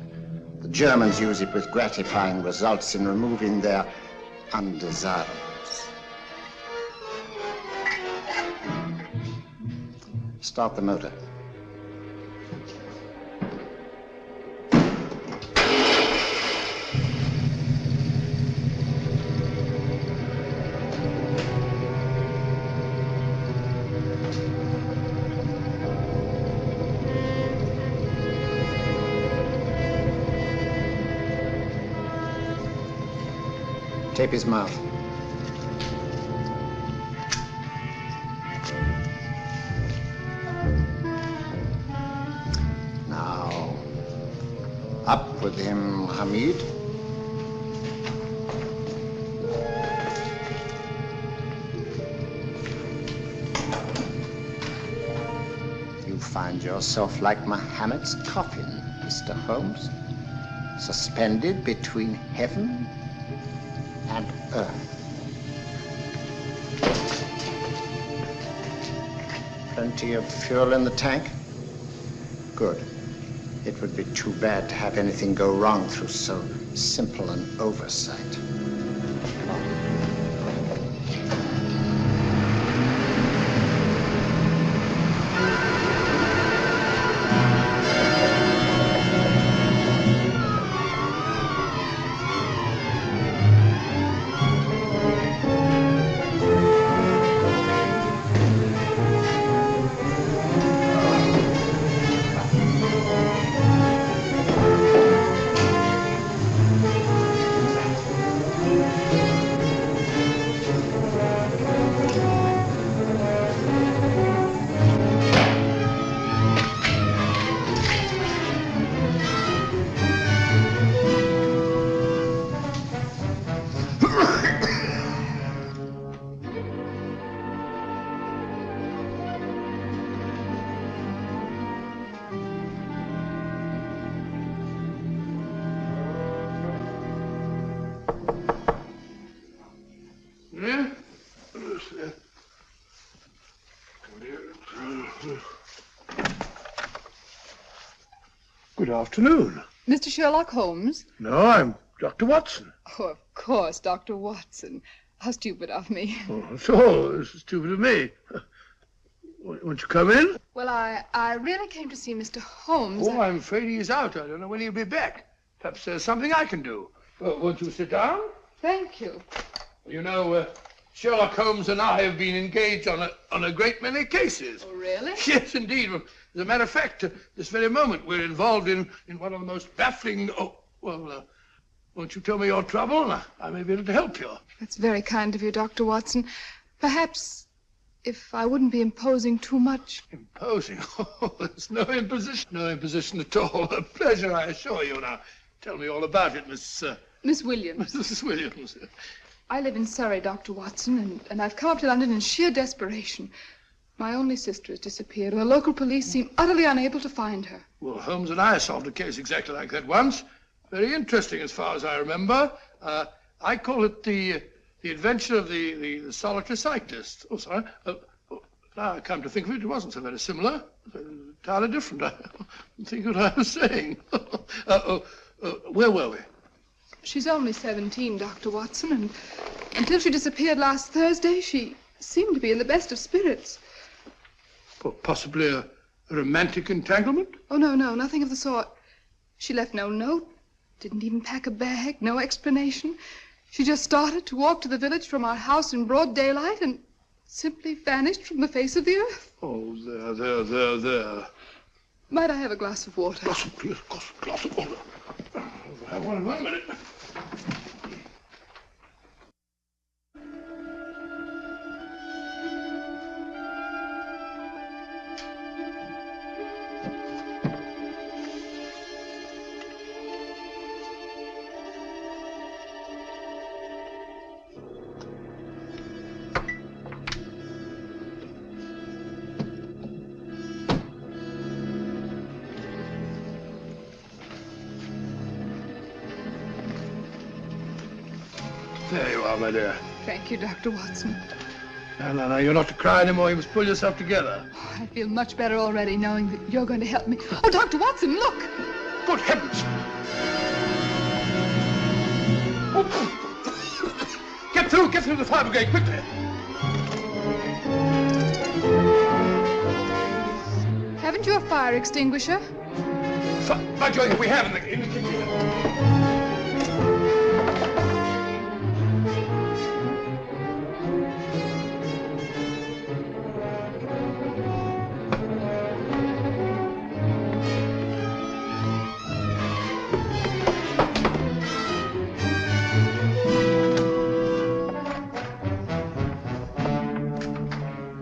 The Germans use it with gratifying results in removing their undesirables. Start the motor. Tape his mouth. Now, up with him, Hamid. You find yourself like Muhammad's coffin, Mr. Holmes, suspended between heaven and earth. Plenty of fuel in the tank? Good. It would be too bad to have anything go wrong through so simple an oversight. Good afternoon. Mr. Sherlock Holmes? No, I'm Dr. Watson. Oh, of course, Dr. Watson. How stupid of me. Oh, so this is stupid of me. Won't you come in? Well, I really came to see Mr. Holmes. Oh, I'm afraid he's out. I don't know when he'll be back. Perhaps there's something I can do. Won't you sit down? Thank you. You know, Sherlock Holmes and I have been engaged on a great many cases. Oh, really? Yes, indeed. As a matter of fact, this very moment, we're involved in one of the most baffling... Oh, well, won't you tell me your trouble? I may be able to help you. That's very kind of you, Dr. Watson. Perhaps if I wouldn't be imposing too much. Imposing? Oh, there's no imposition. No imposition at all. A pleasure, I assure you. Now, tell me all about it, Miss Williams. Mrs. Williams. I live in Surrey, Dr. Watson, and I've come up to London in sheer desperation. My only sister has disappeared, and the local police seem utterly unable to find her. Well, Holmes and I solved a case exactly like that once. Very interesting as far as I remember. I call it the adventure of the solitary cyclist. Oh, sorry. Now I come to think of it, it wasn't so very similar. Entirely different. I don't think what I was saying. Where were we? She's only 17, Dr. Watson, and until she disappeared last Thursday, she seemed to be in the best of spirits. Possibly a romantic entanglement? Oh, no, nothing of the sort. She left no note, didn't even pack a bag, no explanation. She just started to walk to the village from our house in broad daylight and simply vanished from the face of the earth. Oh, there. Might I have a glass of water? Glass of water. I'll have one in 1 minute. There you are, my dear. Thank you, Dr. Watson. No, you're not to cry anymore. You must pull yourself together. I feel much better already knowing that you're going to help me. Oh, Dr. Watson, look! Good heavens! Get through the fire brigade, quickly! Haven't you a fire extinguisher? By Jove, we have in the kitchen.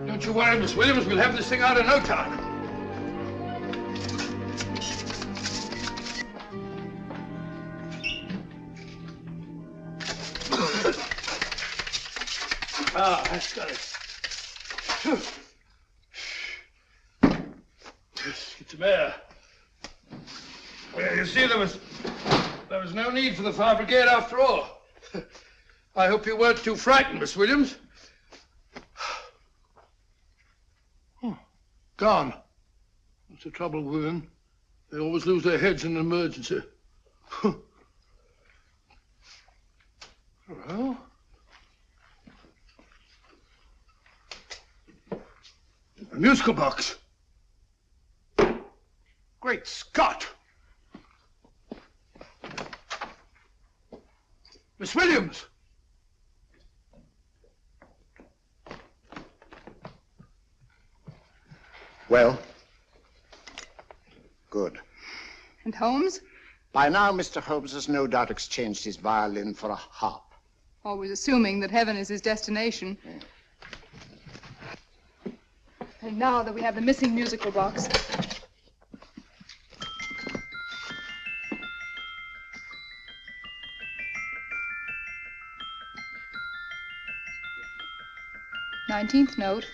Don't you worry, Miss Williams. We'll have this thing out in no time. That's got it. Get some air. Well, you see, there was no need for the fire brigade after all. I hope you weren't too frightened, Miss Williams. Gone. That's the trouble with women. They always lose their heads in an emergency. Well. A musical box. Great Scott! Miss Williams! Well? Good. And Holmes? By now, Mr. Holmes has no doubt exchanged his violin for a harp. Always assuming that heaven is his destination. And now that we have the missing musical box. Nineteenth note.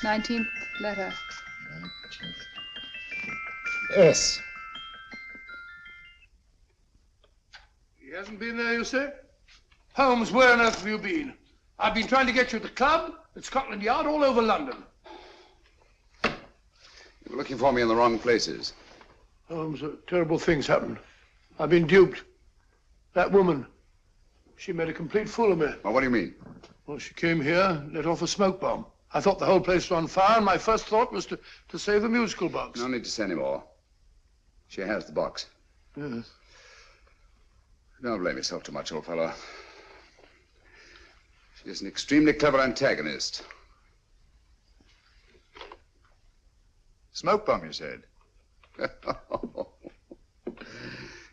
19th letter. Yes. He hasn't been there, you say? Holmes, where on earth have you been? I've been trying to get you at the club, at Scotland Yard, all over London. You were looking for me in the wrong places. Holmes, terrible things happened. I've been duped. That woman, she made a complete fool of me. Well, what do you mean? Well, she came here, let off a smoke bomb. I thought the whole place was on fire, and my first thought was to save the musical box. No need to say any more. She has the box. Yes. Don't blame yourself too much, old fellow. She's an extremely clever antagonist. Smoke bomb, you said?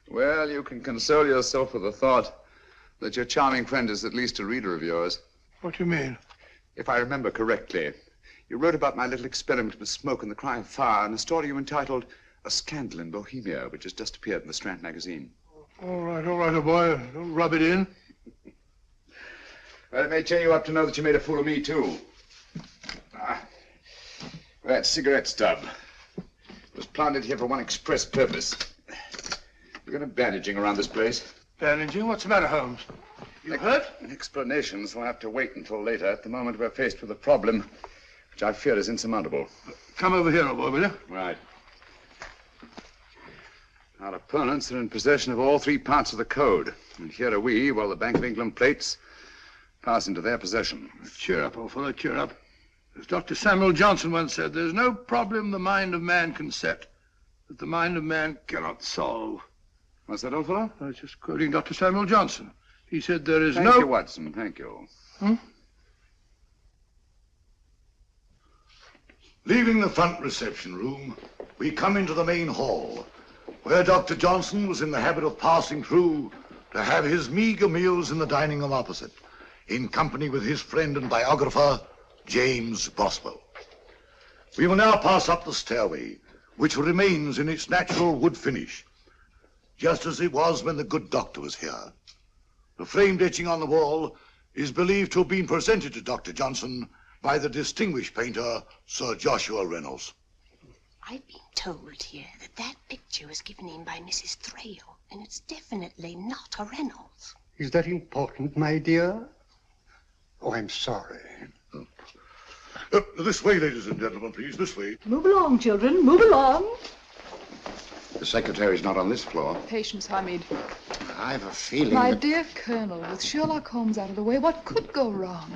Well, you can console yourself with the thought that your charming friend is at least a reader of yours. What do you mean? If I remember correctly, you wrote about my little experiment with smoke and the cry of fire in a story you entitled A Scandal in Bohemia, which has just appeared in the Strand magazine. All right, old boy. Don't rub it in. Well, it may cheer you up to know that you made a fool of me, too. That cigarette stub was planted here for one express purpose. We're going to bandaging around this place. Bandaging? What's the matter, Holmes? You hurt? Explanations will have to wait until later. At the moment, we're faced with a problem which I fear is insurmountable. Come over here, old boy, will you? Right. Our opponents are in possession of all three parts of the code. And here are we, while the Bank of England plates pass into their possession. Cheer up, old fellow, cheer up. As Dr. Samuel Johnson once said, there's no problem the mind of man can set that the mind of man cannot solve. What's that, old fellow? I was just quoting Dr. Samuel Johnson. He said there is Thank you, Watson. Thank you. Leaving the front reception room, we come into the main hall, where Dr. Johnson was in the habit of passing through to have his meager meals in the dining room opposite, in company with his friend and biographer, James Boswell. We will now pass up the stairway, which remains in its natural wood finish, just as it was when the good doctor was here. The framed etching on the wall is believed to have been presented to Dr. Johnson by the distinguished painter, Sir Joshua Reynolds. I've been told here that that picture was given in by Mrs. Thrale, and it's definitely not a Reynolds. Is that important, my dear? Oh, I'm sorry. This way, ladies and gentlemen, please, this way. Move along, children, move along. The secretary's not on this floor. Patience, Hamid. I've a feeling My that... dear Colonel, with Sherlock Holmes out of the way, what could go wrong?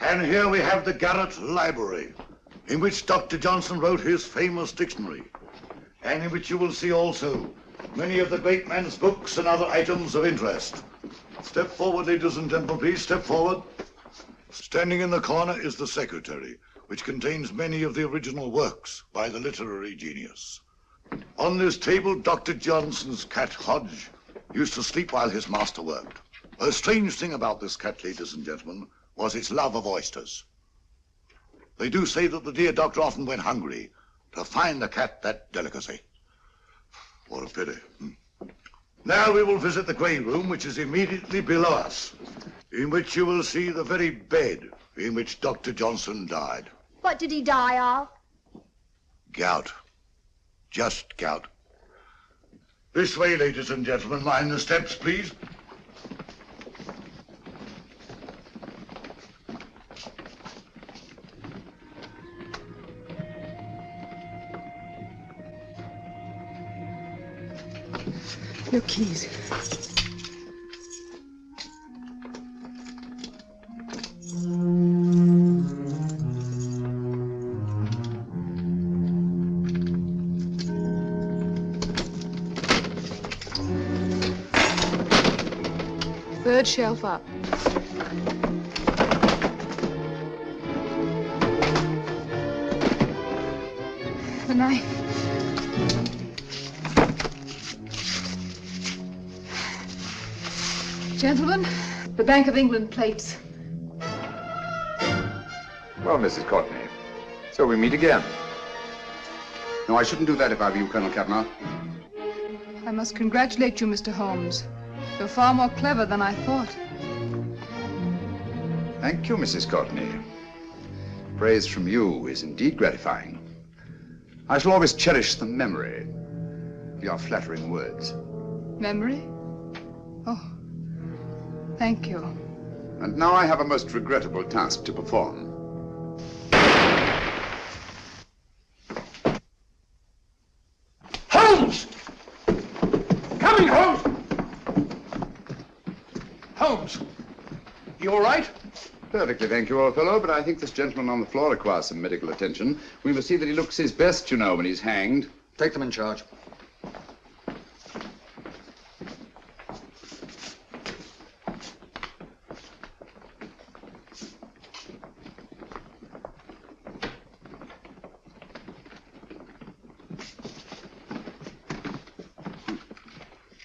And here we have the Garrett Library, in which Dr. Johnson wrote his famous dictionary, and in which you will see also many of the great man's books and other items of interest. Step forward, ladies and gentlemen, please, step forward. Standing in the corner is the secretary, which contains many of the original works by the literary genius. On this table, Dr. Johnson's cat, Hodge, used to sleep while his master worked. A strange thing about this cat, ladies and gentlemen, was its love of oysters. They do say that the dear doctor often went hungry to find the cat that delicacy. What a pity. Now we will visit the grey room, which is immediately below us, in which you will see the very bed in which Dr. Johnson died. What did he die of? Gout. Just gout. This way, ladies and gentlemen. Mind the steps, please. Your keys. Third shelf up. The knife. Gentlemen, the Bank of England plates. Well, Mrs. Courtney, so we meet again. No, I shouldn't do that if I were you, Colonel Cavanaugh. I must congratulate you, Mr. Holmes. You're far more clever than I thought. Thank you, Mrs. Courtney. Praise from you is indeed gratifying. I shall always cherish the memory of your flattering words. Memory? Oh, thank you. And now I have a most regrettable task to perform. Holmes! Coming, Holmes! Holmes, you all right? Perfectly, thank you, old fellow, but I think this gentleman on the floor requires some medical attention. We must see that he looks his best, you know, when he's hanged. Take them in charge.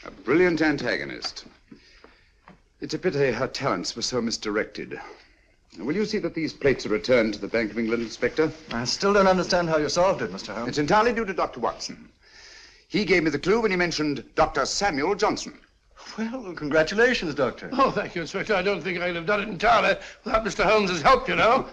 A brilliant antagonist. It's a pity her talents were so misdirected. Will you see that these plates are returned to the Bank of England, Inspector? I still don't understand how you solved it, Mr. Holmes. It's entirely due to Dr. Watson. He gave me the clue when he mentioned Dr. Samuel Johnson. Well, congratulations, Doctor. Oh, thank you, Inspector. I don't think I could have done it entirely without Mr. Holmes's help, you know.